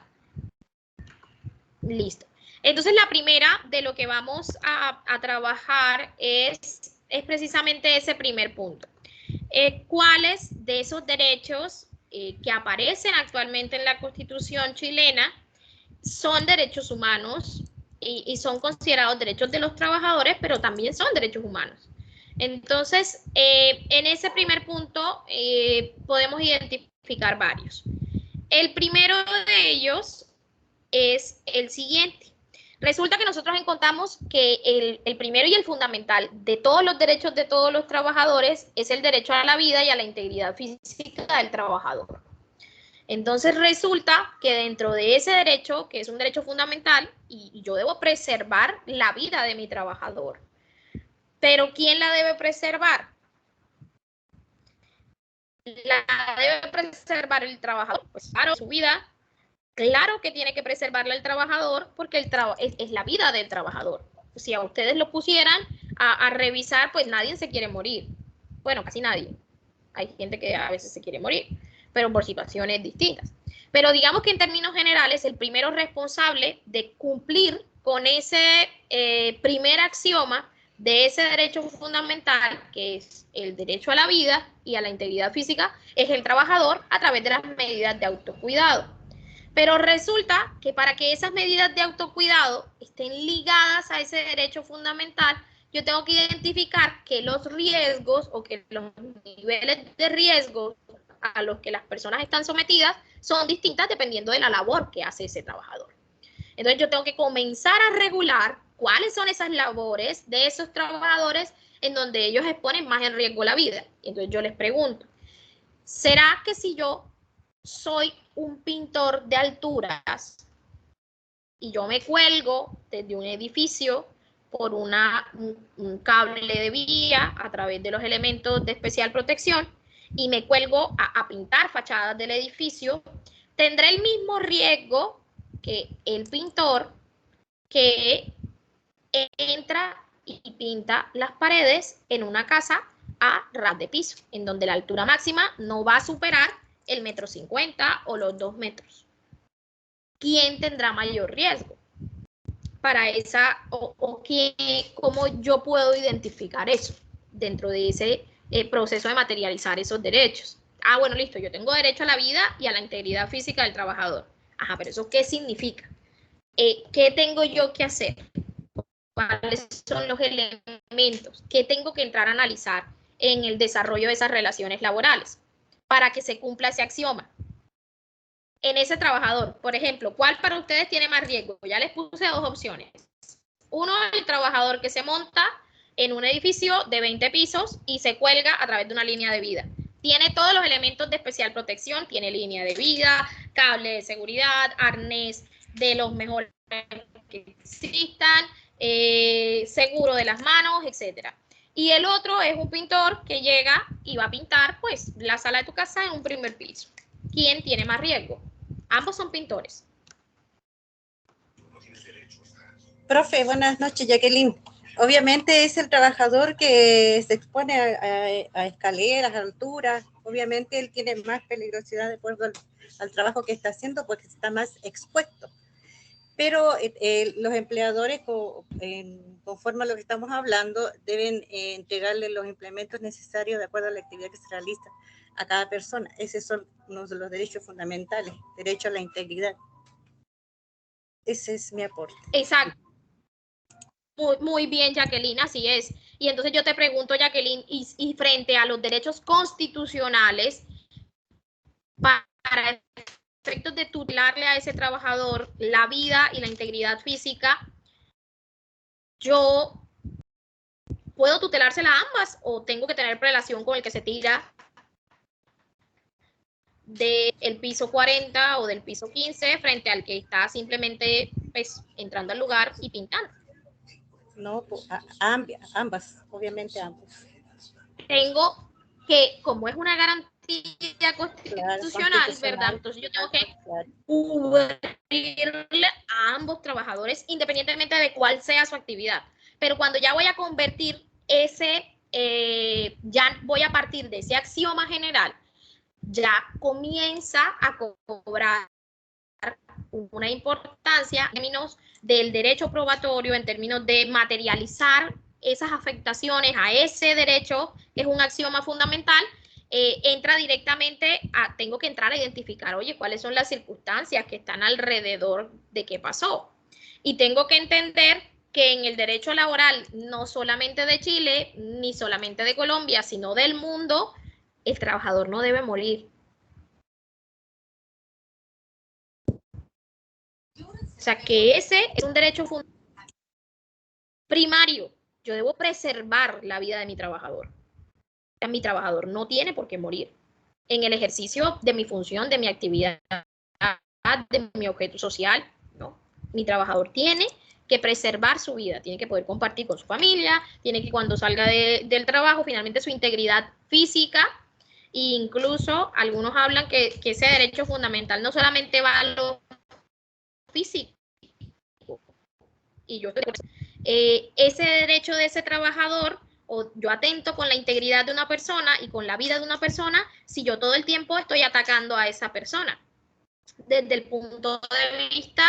Listo. Entonces, la primera de lo que vamos a trabajar es precisamente ese primer punto. ¿Cuáles de esos derechos que aparecen actualmente en la Constitución chilena son derechos humanos y son considerados derechos de los trabajadores, pero también son derechos humanos? Entonces, en ese primer punto podemos identificar varios. El primero de ellos es el siguiente. Resulta que nosotros encontramos que el primero y el fundamental de todos los derechos de todos los trabajadores es el derecho a la vida y a la integridad física del trabajador. Entonces resulta que dentro de ese derecho, que es un derecho fundamental, y yo debo preservar la vida de mi trabajador. Pero ¿quién la debe preservar? La debe preservar el trabajador, pues claro, su vida. Claro que tiene que preservarla el trabajador porque es la vida del trabajador. Si a ustedes lo pusieran a revisar, pues nadie se quiere morir. Bueno, casi nadie. Hay gente que a veces se quiere morir, pero por situaciones distintas. Pero digamos que en términos generales, el primero responsable de cumplir con ese primer axioma de ese derecho fundamental, que es el derecho a la vida y a la integridad física, es el trabajador a través de las medidas de autocuidado. Pero resulta que para que esas medidas de autocuidado estén ligadas a ese derecho fundamental, yo tengo que identificar que los riesgos o que los niveles de riesgo a los que las personas están sometidas son distintas dependiendo de la labor que hace ese trabajador. Entonces yo tengo que comenzar a regular cuáles son esas labores de esos trabajadores en donde ellos exponen más en riesgo la vida. Entonces yo les pregunto, ¿será que si yo soy un pintor de alturas y yo me cuelgo desde un edificio por un cable de vía a través de los elementos de especial protección y me cuelgo a pintar fachadas del edificio, tendré el mismo riesgo que el pintor que entra y pinta las paredes en una casa a ras de piso, en donde la altura máxima no va a superar el 1,50 m o los 2 metros. ¿Quién tendrá mayor riesgo? Para esa, ¿cómo yo puedo identificar eso dentro de ese proceso de materializar esos derechos? Ah, bueno, listo, yo tengo derecho a la vida y a la integridad física del trabajador. Ajá, pero ¿eso qué significa? ¿Qué tengo yo que hacer? ¿Cuáles son los elementos? ¿Qué tengo que entrar a analizar en el desarrollo de esas relaciones laborales para que se cumpla ese axioma? En ese trabajador, por ejemplo, ¿cuál para ustedes tiene más riesgo? Ya les puse dos opciones. Uno, el trabajador que se monta en un edificio de 20 pisos y se cuelga a través de una línea de vida. Tiene todos los elementos de especial protección, tiene línea de vida, cable de seguridad, arnés de los mejores que existan, seguro de las manos, etcétera. Y el otro es un pintor que llega y va a pintar pues la sala de tu casa en un primer piso. ¿Quién tiene más riesgo? Ambos son pintores. Profe, buenas noches, Jacqueline. Obviamente es el trabajador que se expone a escaleras, a alturas. Obviamente él tiene más peligrosidad de acuerdo al trabajo que está haciendo porque está más expuesto. Pero los empleadores, conforme a lo que estamos hablando, deben entregarle los implementos necesarios de acuerdo a la actividad que se realiza a cada persona. Esos son uno de los derechos fundamentales, derecho a la integridad. Ese es mi aporte. Exacto. Muy bien, Jacqueline, así es. Y entonces yo te pregunto, Jacqueline, y frente a los derechos constitucionales, para efectos de tutelarle a ese trabajador la vida y la integridad física, ¿yo puedo tutelársela a ambas o tengo que tener prelación con el que se tira del piso 40 o del piso 15 frente al que está simplemente pues, entrando al lugar y pintando? No, pues, ambas, obviamente ambas. Tengo que, como es una garantía constitucional, Claro, ¿verdad? Entonces yo tengo que cubrirle a ambos trabajadores independientemente de cuál sea su actividad. Pero cuando ya voy a convertir ya voy a partir de ese axioma general, ya comienza a cobrar una importancia en términos del derecho probatorio, en términos de materializar esas afectaciones a ese derecho, que es un axioma fundamental, entra directamente tengo que entrar a identificar, oye, cuáles son las circunstancias que están alrededor de qué pasó. Y tengo que entender que en el derecho laboral, no solamente de Chile, ni solamente de Colombia, sino del mundo, el trabajador no debe morir. O sea, que ese es un derecho primario. Yo debo preservar la vida de mi trabajador. Mi trabajador no tiene por qué morir en el ejercicio de mi función, de mi actividad, de mi objeto social. No, mi trabajador tiene que preservar su vida, tiene que poder compartir con su familia, tiene que cuando salga del trabajo, finalmente su integridad física. E incluso algunos hablan que ese derecho fundamental no solamente va a lo físico, y yo ese derecho de ese trabajador, o yo atento con la integridad de una persona y con la vida de una persona si yo todo el tiempo estoy atacando a esa persona desde el punto de vista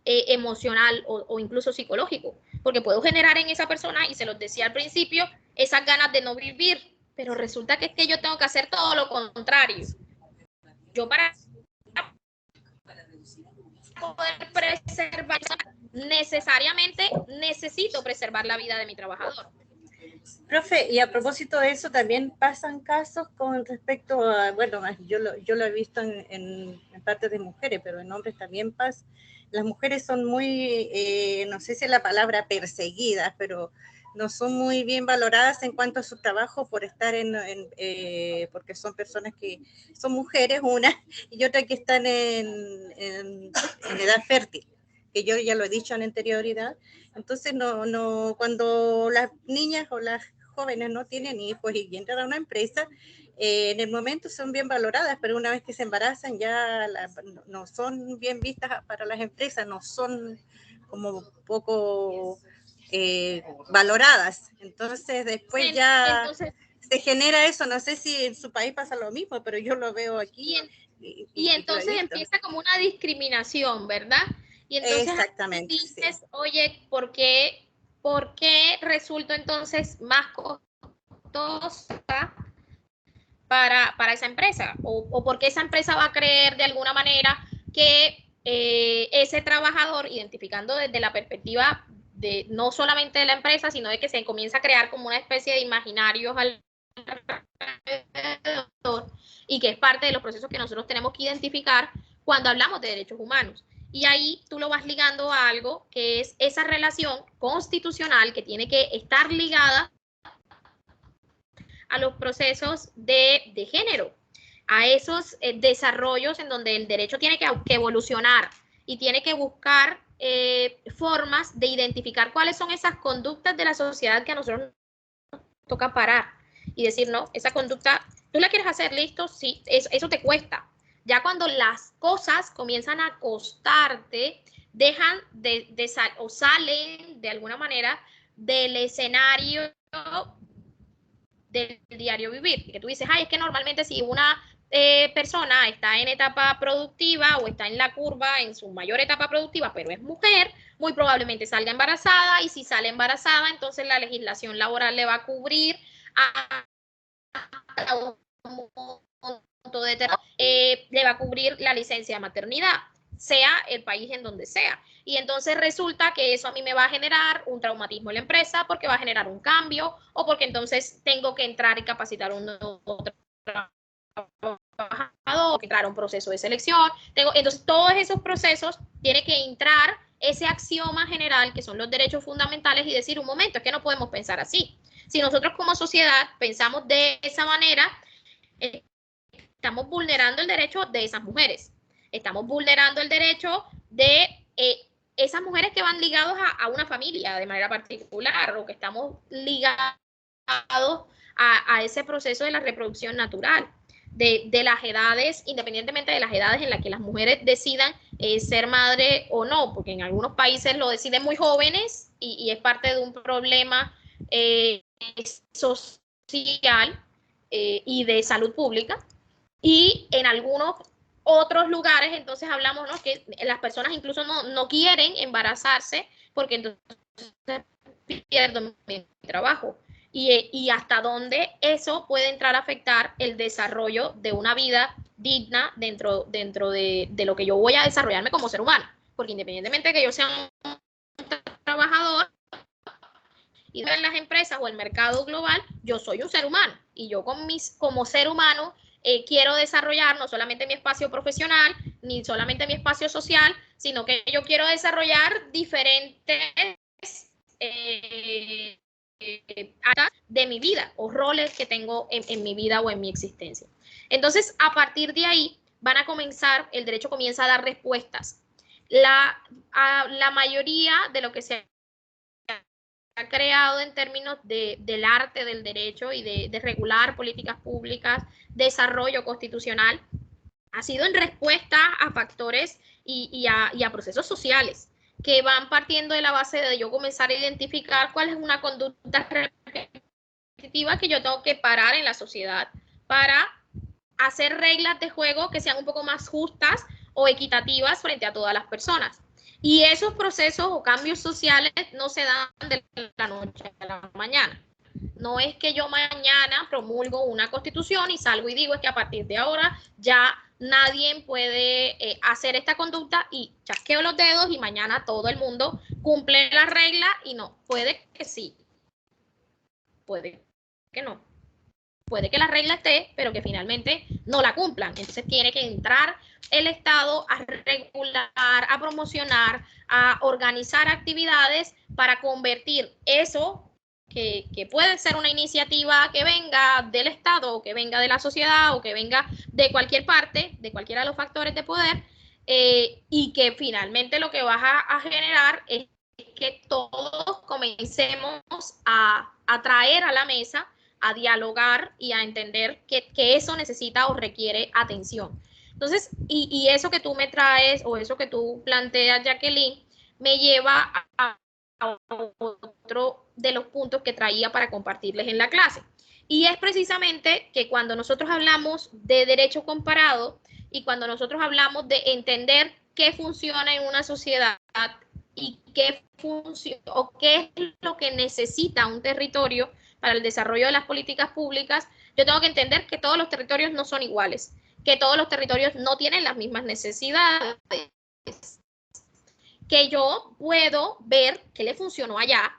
emocional o incluso psicológico, porque puedo generar en esa persona, y se los decía al principio, esas ganas de no vivir, pero resulta que es que yo tengo que hacer todo lo contrario. Yo para poder preservar, necesariamente necesito preservar la vida de mi trabajador. Profe, y a propósito de eso, también pasan casos con respecto a, bueno, yo lo he visto en parte de mujeres, pero en hombres también pasa. Las mujeres son muy, no sé si es la palabra perseguidas, pero no son muy bien valoradas en cuanto a su trabajo por estar porque son personas que son mujeres, una, y otra que están en edad fértil, que yo ya lo he dicho en anterioridad. Entonces, cuando las niñas o las jóvenes no tienen hijos y entran a una empresa, en el momento son bien valoradas, pero una vez que se embarazan ya no son bien vistas para las empresas, no son como poco valoradas. Entonces, después ya Entonces, se genera eso. No sé si en su país pasa lo mismo, pero yo lo veo aquí y y lo he entonces visto. empieza como una discriminación, ¿verdad? Y entonces Exactamente, sí. dices, oye, ¿por qué resulto entonces más costosa para esa empresa? O por qué esa empresa va a creer de alguna manera que ese trabajador, identificando desde la perspectiva de no solamente de la empresa, sino de que se comienza a crear como una especie de imaginarios alrededor, y que es parte de los procesos que nosotros tenemos que identificar cuando hablamos de derechos humanos. Y ahí tú lo vas ligando a algo que es esa relación constitucional que tiene que estar ligada a los procesos de género, a esos desarrollos en donde el derecho tiene que evolucionar y tiene que buscar formas de identificar cuáles son esas conductas de la sociedad que a nosotros nos toca parar y decir, no, esa conducta, tú la quieres hacer, listo, sí, eso te cuesta. Ya cuando las cosas comienzan a costarte, dejan o salen de alguna manera del escenario del diario vivir, que tú dices, ay, es que normalmente si una persona está en etapa productiva o está en la curva, en su mayor etapa productiva, pero es mujer, muy probablemente salga embarazada, y si sale embarazada, entonces la legislación laboral le va a cubrir a un monto determinado, le va a cubrir la licencia de maternidad, sea el país en donde sea. Y entonces resulta que eso a mí me va a generar un traumatismo en la empresa, porque va a generar un cambio, o porque entonces tengo que entrar y capacitar un nuevo trabajador, que entrar a un proceso de selección. Entonces todos esos procesos tiene que entrar ese axioma general que son los derechos fundamentales y decir, un momento, es que no podemos pensar así. Si nosotros como sociedad pensamos de esa manera, estamos vulnerando el derecho de esas mujeres. Estamos vulnerando el derecho de esas mujeres que van ligados a una familia de manera particular, o que estamos ligados a ese proceso de la reproducción natural, de las edades, independientemente de las edades en las que las mujeres decidan ser madre o no, porque en algunos países lo deciden muy jóvenes y es parte de un problema social y de salud pública. Y en algunos otros lugares, entonces hablamos, ¿no?, que las personas incluso no quieren embarazarse porque entonces pierden mi trabajo. Y hasta dónde eso puede entrar a afectar el desarrollo de una vida digna dentro de lo que yo voy a desarrollarme como ser humano. Porque independientemente de que yo sea un trabajador y en las empresas o el mercado global, yo soy un ser humano, y yo como ser humano quiero desarrollar no solamente mi espacio profesional, ni solamente mi espacio social, sino que yo quiero desarrollar diferentes áreas de mi vida o roles que tengo en mi vida o en mi existencia. Entonces, a partir de ahí, van a comenzar, el derecho comienza a dar respuestas. La mayoría de lo que se ha creado en términos del arte del derecho y de regular políticas públicas, desarrollo constitucional, ha sido en respuesta a factores y a procesos sociales que van partiendo de la base de yo comenzar a identificar cuál es una conducta repetitiva que yo tengo que parar en la sociedad para hacer reglas de juego que sean un poco más justas o equitativas frente a todas las personas. Y esos procesos o cambios sociales no se dan de la noche a la mañana. No es que yo mañana promulgo una constitución y salgo y digo, es que a partir de ahora ya nadie puede hacer esta conducta y chasqueo los dedos y mañana todo el mundo cumple la regla, y no, puede que sí. puede que no. Puede que la regla esté, pero que finalmente no la cumplan. Entonces tiene que entrar el Estado a regular, a promocionar, a organizar actividades para convertir eso que puede ser una iniciativa que venga del Estado o que venga de la sociedad o que venga de cualquier parte, de cualquiera de los factores de poder, y que finalmente lo que vas a generar es que todos comencemos a traer a la mesa, a dialogar y a entender que eso necesita o requiere atención. Entonces, y eso que tú me traes o eso que tú planteas, Jacqueline, me lleva a otro de los puntos que traía para compartirles en la clase. Y es precisamente que cuando nosotros hablamos de derecho comparado y cuando nosotros hablamos de entender qué funciona en una sociedad y qué o qué es lo que necesita un territorio para el desarrollo de las políticas públicas, yo tengo que entender que todos los territorios no son iguales, que todos los territorios no tienen las mismas necesidades, que yo puedo ver qué le funcionó allá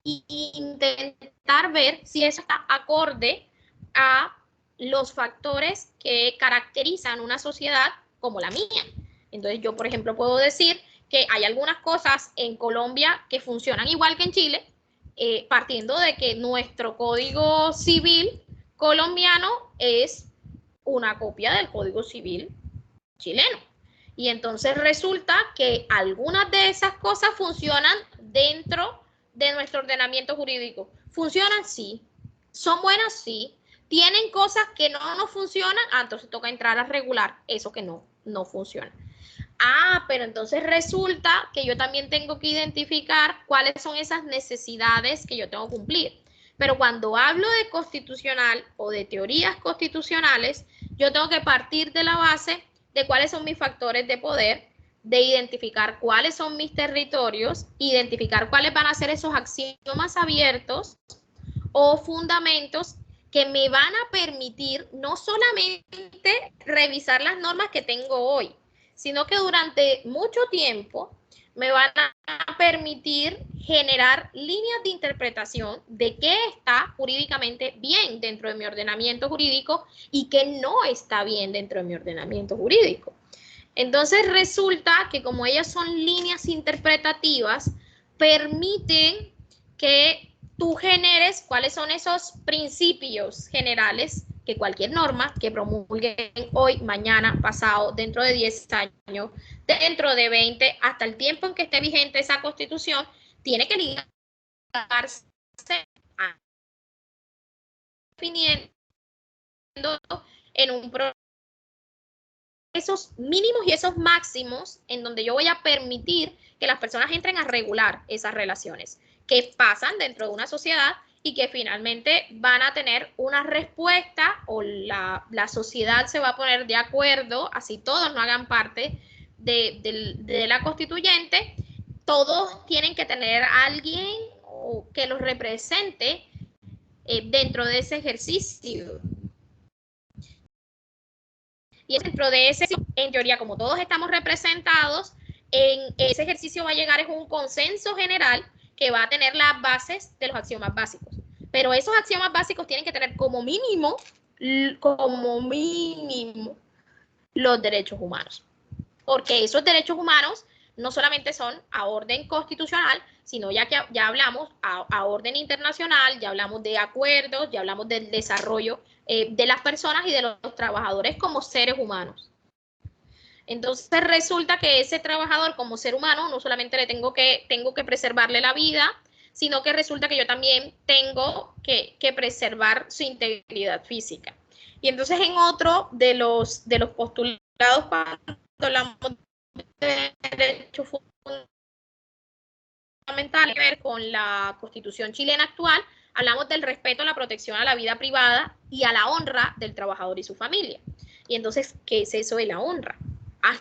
y intentar ver si eso está acorde a los factores que caracterizan una sociedad como la mía. Entonces yo, por ejemplo, puedo decir que hay algunas cosas en Colombia que funcionan igual que en Chile, partiendo de que nuestro código civil colombiano es una copia del código civil chileno. Y entonces resulta que algunas de esas cosas funcionan dentro de nuestro ordenamiento jurídico. ¿Funcionan? Sí. ¿Son buenas? Sí. ¿Tienen cosas que no nos funcionan? Entonces toca entrar a regular eso que no funciona. Pero entonces resulta que yo también tengo que identificar cuáles son esas necesidades que yo tengo que cumplir. Pero cuando hablo de constitucional o de teorías constitucionales, yo tengo que partir de la base de cuáles son mis factores de poder, de identificar cuáles son mis territorios, identificar cuáles van a ser esos axiomas abiertos o fundamentos que me van a permitir no solamente revisar las normas que tengo hoy, sino que durante mucho tiempo me van a permitir generar líneas de interpretación de qué está jurídicamente bien dentro de mi ordenamiento jurídico y qué no está bien dentro de mi ordenamiento jurídico. Entonces resulta que como ellas son líneas interpretativas, permiten que tú generes cuáles son esos principios generales que cualquier norma que promulguen hoy, mañana, pasado, dentro de 10 años, dentro de 20, hasta el tiempo en que esté vigente esa constitución, tiene que ligarse a definiendo en un proceso esos mínimos y esos máximos en donde yo voy a permitir que las personas entren a regular esas relaciones que pasan dentro de una sociedad y que finalmente van a tener una respuesta o la sociedad se va a poner de acuerdo, así todos no hagan parte de la constituyente, todos tienen que tener a alguien que los represente dentro de ese ejercicio. Y dentro de ese, en teoría, como todos estamos representados, en ese ejercicio va a llegar es un consenso general que va a tener las bases de los axiomas básicos. Pero esos axiomas básicos tienen que tener como mínimo los derechos humanos. Porque esos derechos humanos no solamente son a orden constitucional, sino ya que ya hablamos a orden internacional, ya hablamos de acuerdos, ya hablamos del desarrollo de las personas y de los trabajadores como seres humanos. Entonces resulta que ese trabajador como ser humano no solamente tengo que preservarle la vida, sino que resulta que yo también tengo que preservar su integridad física. Y entonces en otro de los postulados cuando hablamos de derechos fundamentales que ver con la Constitución chilena actual, hablamos del respeto a la protección a la vida privada y a la honra del trabajador y su familia. Y entonces, ¿qué es eso de la honra?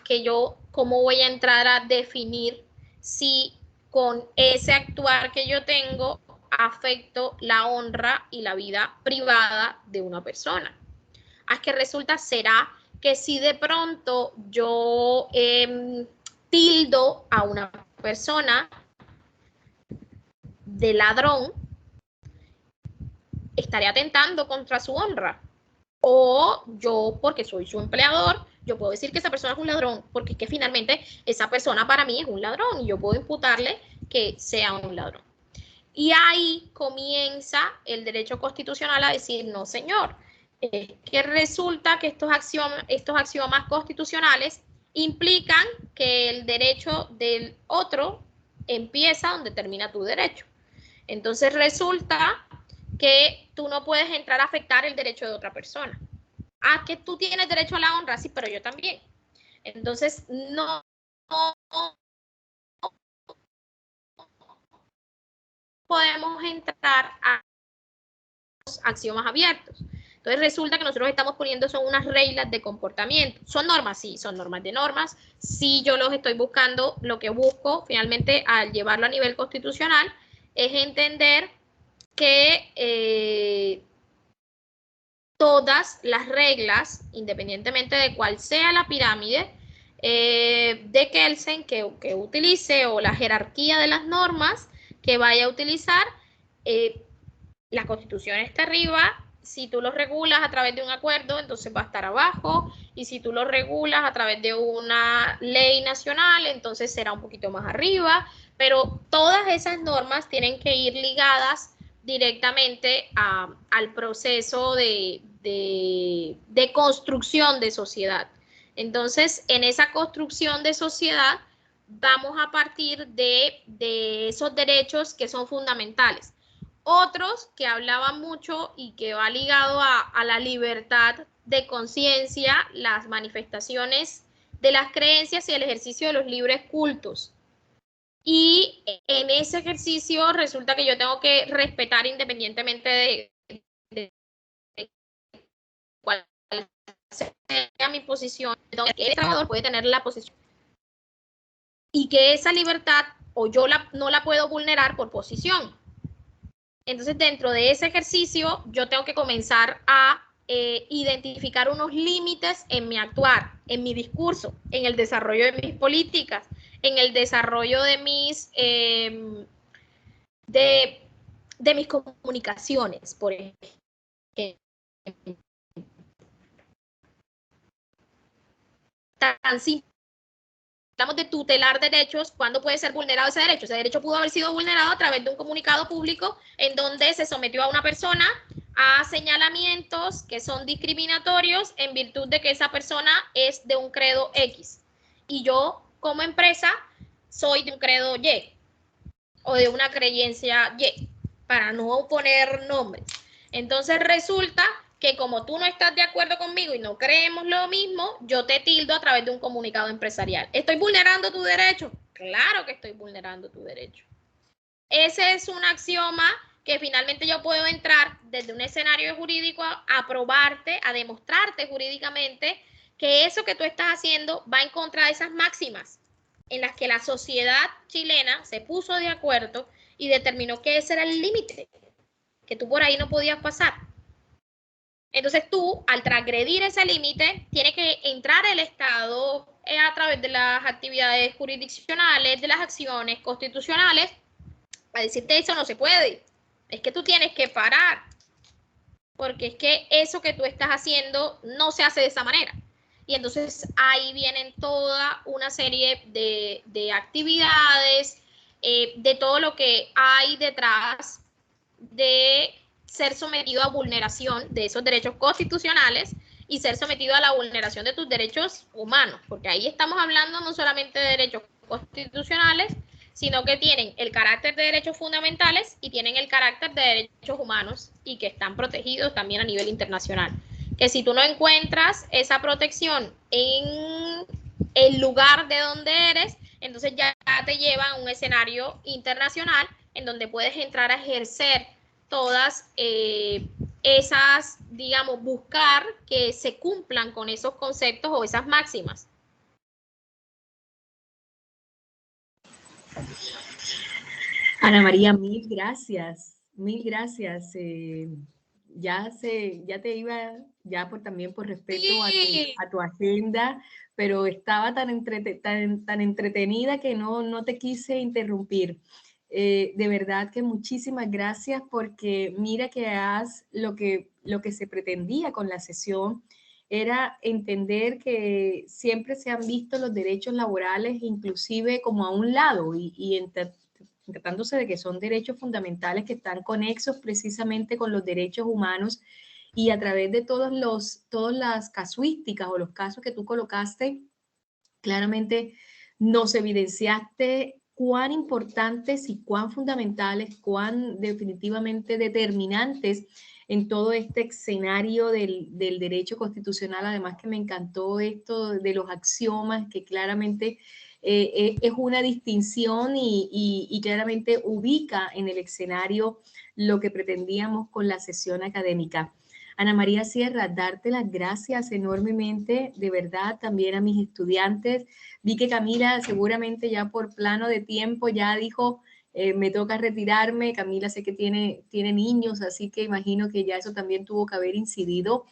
Que yo, ¿cómo voy a entrar a definir si con ese actuar que yo tengo afecto la honra y la vida privada de una persona? Que resulta, será que si de pronto yo tildo a una persona de ladrón estaré atentando contra su honra. O yo, porque soy su empleador, yo puedo decir que esa persona es un ladrón, porque es que finalmente esa persona para mí es un ladrón y yo puedo imputarle que sea un ladrón. Y ahí comienza el derecho constitucional a decir, no señor, que resulta que estos axiomas constitucionales implican que el derecho del otro empieza donde termina tu derecho. Entonces resulta que tú no puedes entrar a afectar el derecho de otra persona. Ah, que tú tienes derecho a la honra, sí, pero yo también. Entonces no podemos entrar a los axiomas abiertos. Entonces resulta que nosotros estamos poniendo son unas reglas de comportamiento. ¿Son normas? Sí, son normas de normas. Sí, yo los estoy buscando, lo que busco finalmente al llevarlo a nivel constitucional es entender que todas las reglas, independientemente de cuál sea la pirámide de Kelsen que utilice o la jerarquía de las normas que vaya a utilizar, la Constitución está arriba. Si tú lo regulas a través de un acuerdo, entonces va a estar abajo, y si tú lo regulas a través de una ley nacional, entonces será un poquito más arriba, pero todas esas normas tienen que ir ligadas directamente al proceso de construcción de sociedad. Entonces, en esa construcción de sociedad, vamos a partir de esos derechos que son fundamentales. Otros que hablaban mucho y que va ligado a la libertad de conciencia, las manifestaciones de las creencias y el ejercicio de los libres cultos. Y en ese ejercicio resulta que yo tengo que respetar independientemente de cuál sea mi posición, donde el trabajador puede tener la posición. Y que esa libertad o yo no la puedo vulnerar por posición. Entonces, dentro de ese ejercicio, yo tengo que comenzar a identificar unos límites en mi actuar, en mi discurso, en el desarrollo de mis políticas, en el desarrollo de mis comunicaciones, por ejemplo. Tan simple. Hablamos de tutelar derechos. ¿Cuándo puede ser vulnerado ese derecho? Ese derecho pudo haber sido vulnerado a través de un comunicado público en donde se sometió a una persona a señalamientos que son discriminatorios en virtud de que esa persona es de un credo X. Y yo, como empresa, soy de un credo Y o de una creencia Y, para no poner nombres. Entonces resulta que como tú no estás de acuerdo conmigo y no creemos lo mismo, yo te tildo a través de un comunicado empresarial. ¿Estoy vulnerando tu derecho? Claro que estoy vulnerando tu derecho. Ese es un axioma que finalmente yo puedo entrar desde un escenario jurídico a probarte, a demostrarte jurídicamente que eso que tú estás haciendo va en contra de esas máximas en las que la sociedad chilena se puso de acuerdo y determinó que ese era el límite, que tú por ahí no podías pasar. Entonces tú, al transgredir ese límite, tiene que entrar el Estado a través de las actividades jurisdiccionales, de las acciones constitucionales, a decirte eso no se puede. Es que tú tienes que parar, porque es que eso que tú estás haciendo no se hace de esa manera. Y entonces ahí vienen toda una serie de actividades, de todo lo que hay detrás de ser sometido a vulneración de esos derechos constitucionales y ser sometido a la vulneración de tus derechos humanos, porque ahí estamos hablando no solamente de derechos constitucionales, sino que tienen el carácter de derechos fundamentales y tienen el carácter de derechos humanos y que están protegidos también a nivel internacional. Que si tú no encuentras esa protección en el lugar de donde eres, entonces ya te lleva a un escenario internacional en donde puedes entrar a ejercer todas esas, digamos, buscar que se cumplan con esos conceptos o esas máximas. Ana María, mil gracias, mil gracias. Ya te iba, ya también por respeto Sí. a tu agenda, pero estaba tan entretenida que no te quise interrumpir. De verdad que muchísimas gracias porque mira que lo que se pretendía con la sesión era entender que siempre se han visto los derechos laborales inclusive como a un lado y tratándose de que son derechos fundamentales que están conexos precisamente con los derechos humanos y a través de todas las casuísticas o los casos que tú colocaste, claramente nos evidenciaste cuán importantes y cuán fundamentales, cuán definitivamente determinantes en todo este escenario del derecho constitucional. Además que me encantó esto de los axiomas, que claramente es una distinción y claramente ubica en el escenario lo que pretendíamos con la sesión académica. Ana María Sierra, darte las gracias enormemente, de verdad, también a mis estudiantes. Vi que Camila seguramente ya por plano de tiempo ya dijo, me toca retirarme. Camila sé que tiene niños, así que imagino que ya eso también tuvo que haber incidido.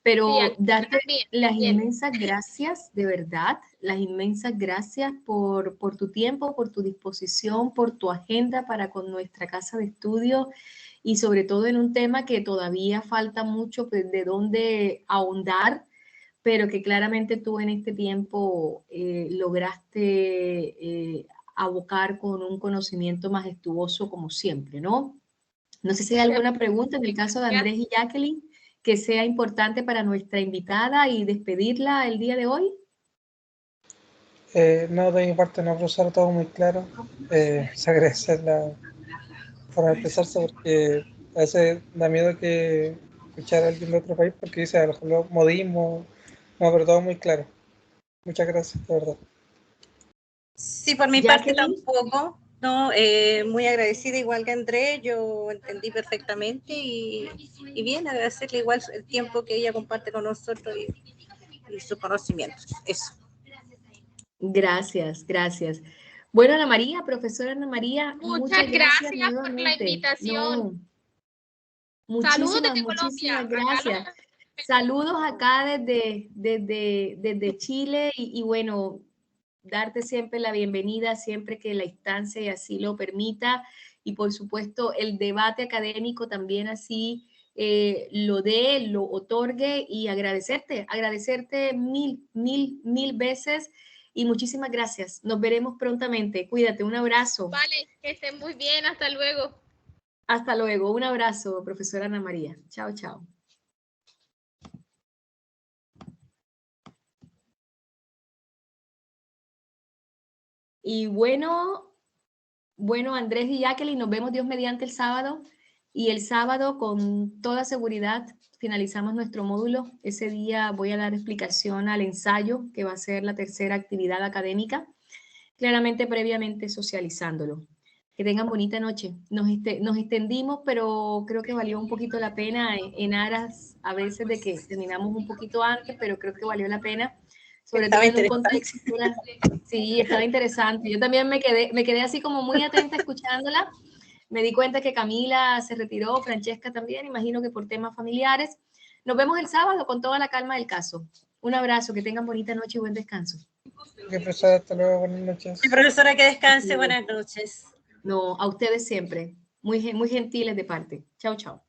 Pero sí, darte las inmensas gracias, de verdad, las inmensas gracias por tu tiempo, por tu disposición, por tu agenda para con nuestra casa de estudio y sobre todo en un tema que todavía falta mucho de dónde ahondar, pero que claramente tú en este tiempo lograste abocar con un conocimiento majestuoso como siempre, ¿no? No sé si hay alguna pregunta en el caso de Andrés y Jacqueline que sea importante para nuestra invitada y despedirla el día de hoy. No, de mi parte no, profesor, todo muy claro. Se agradece la forma de expresarse porque a veces da miedo que escuchar a alguien de otro país porque dice a lo mejor modismo, no, pero todo muy claro. Muchas gracias, de verdad. Sí, por mi parte tampoco, no, muy agradecida igual que Andrés, yo entendí perfectamente y bien, agradecerle igual el tiempo que ella comparte con nosotros y sus conocimientos, eso. Gracias, gracias. Bueno, Ana María, profesora Ana María, muchas gracias por la invitación. No, muchísimas gracias. Saludos acá desde Chile y bueno, darte siempre la bienvenida, siempre que la instancia así lo permita y por supuesto el debate académico también así lo otorgue y agradecerte mil veces y muchísimas gracias. Nos veremos prontamente. Cuídate, un abrazo. Vale, que estén muy bien, hasta luego. Hasta luego, un abrazo, profesora Ana María. Chao, chao. Y bueno, Andrés y Jacqueline, nos vemos Dios mediante el sábado. Y el sábado, con toda seguridad, finalizamos nuestro módulo. Ese día voy a dar explicación al ensayo, que va a ser la tercera actividad académica, claramente previamente socializándolo. Que tengan bonita noche. Nos extendimos, pero creo que valió un poquito la pena en aras a veces de que terminamos un poquito antes, pero creo que valió la pena. Sobre todo en un contexto. Sí, estaba interesante. Yo también me quedé así como muy atenta escuchándola. Me di cuenta que Camila se retiró, Francesca también, imagino que por temas familiares. Nos vemos el sábado con toda la calma del caso. Un abrazo, que tengan bonita noche y buen descanso. Profesora, hasta luego, buenas noches. Sí, profesora, que descanse, buenas noches. No, a ustedes siempre. Muy gentiles de parte. Chao, chao.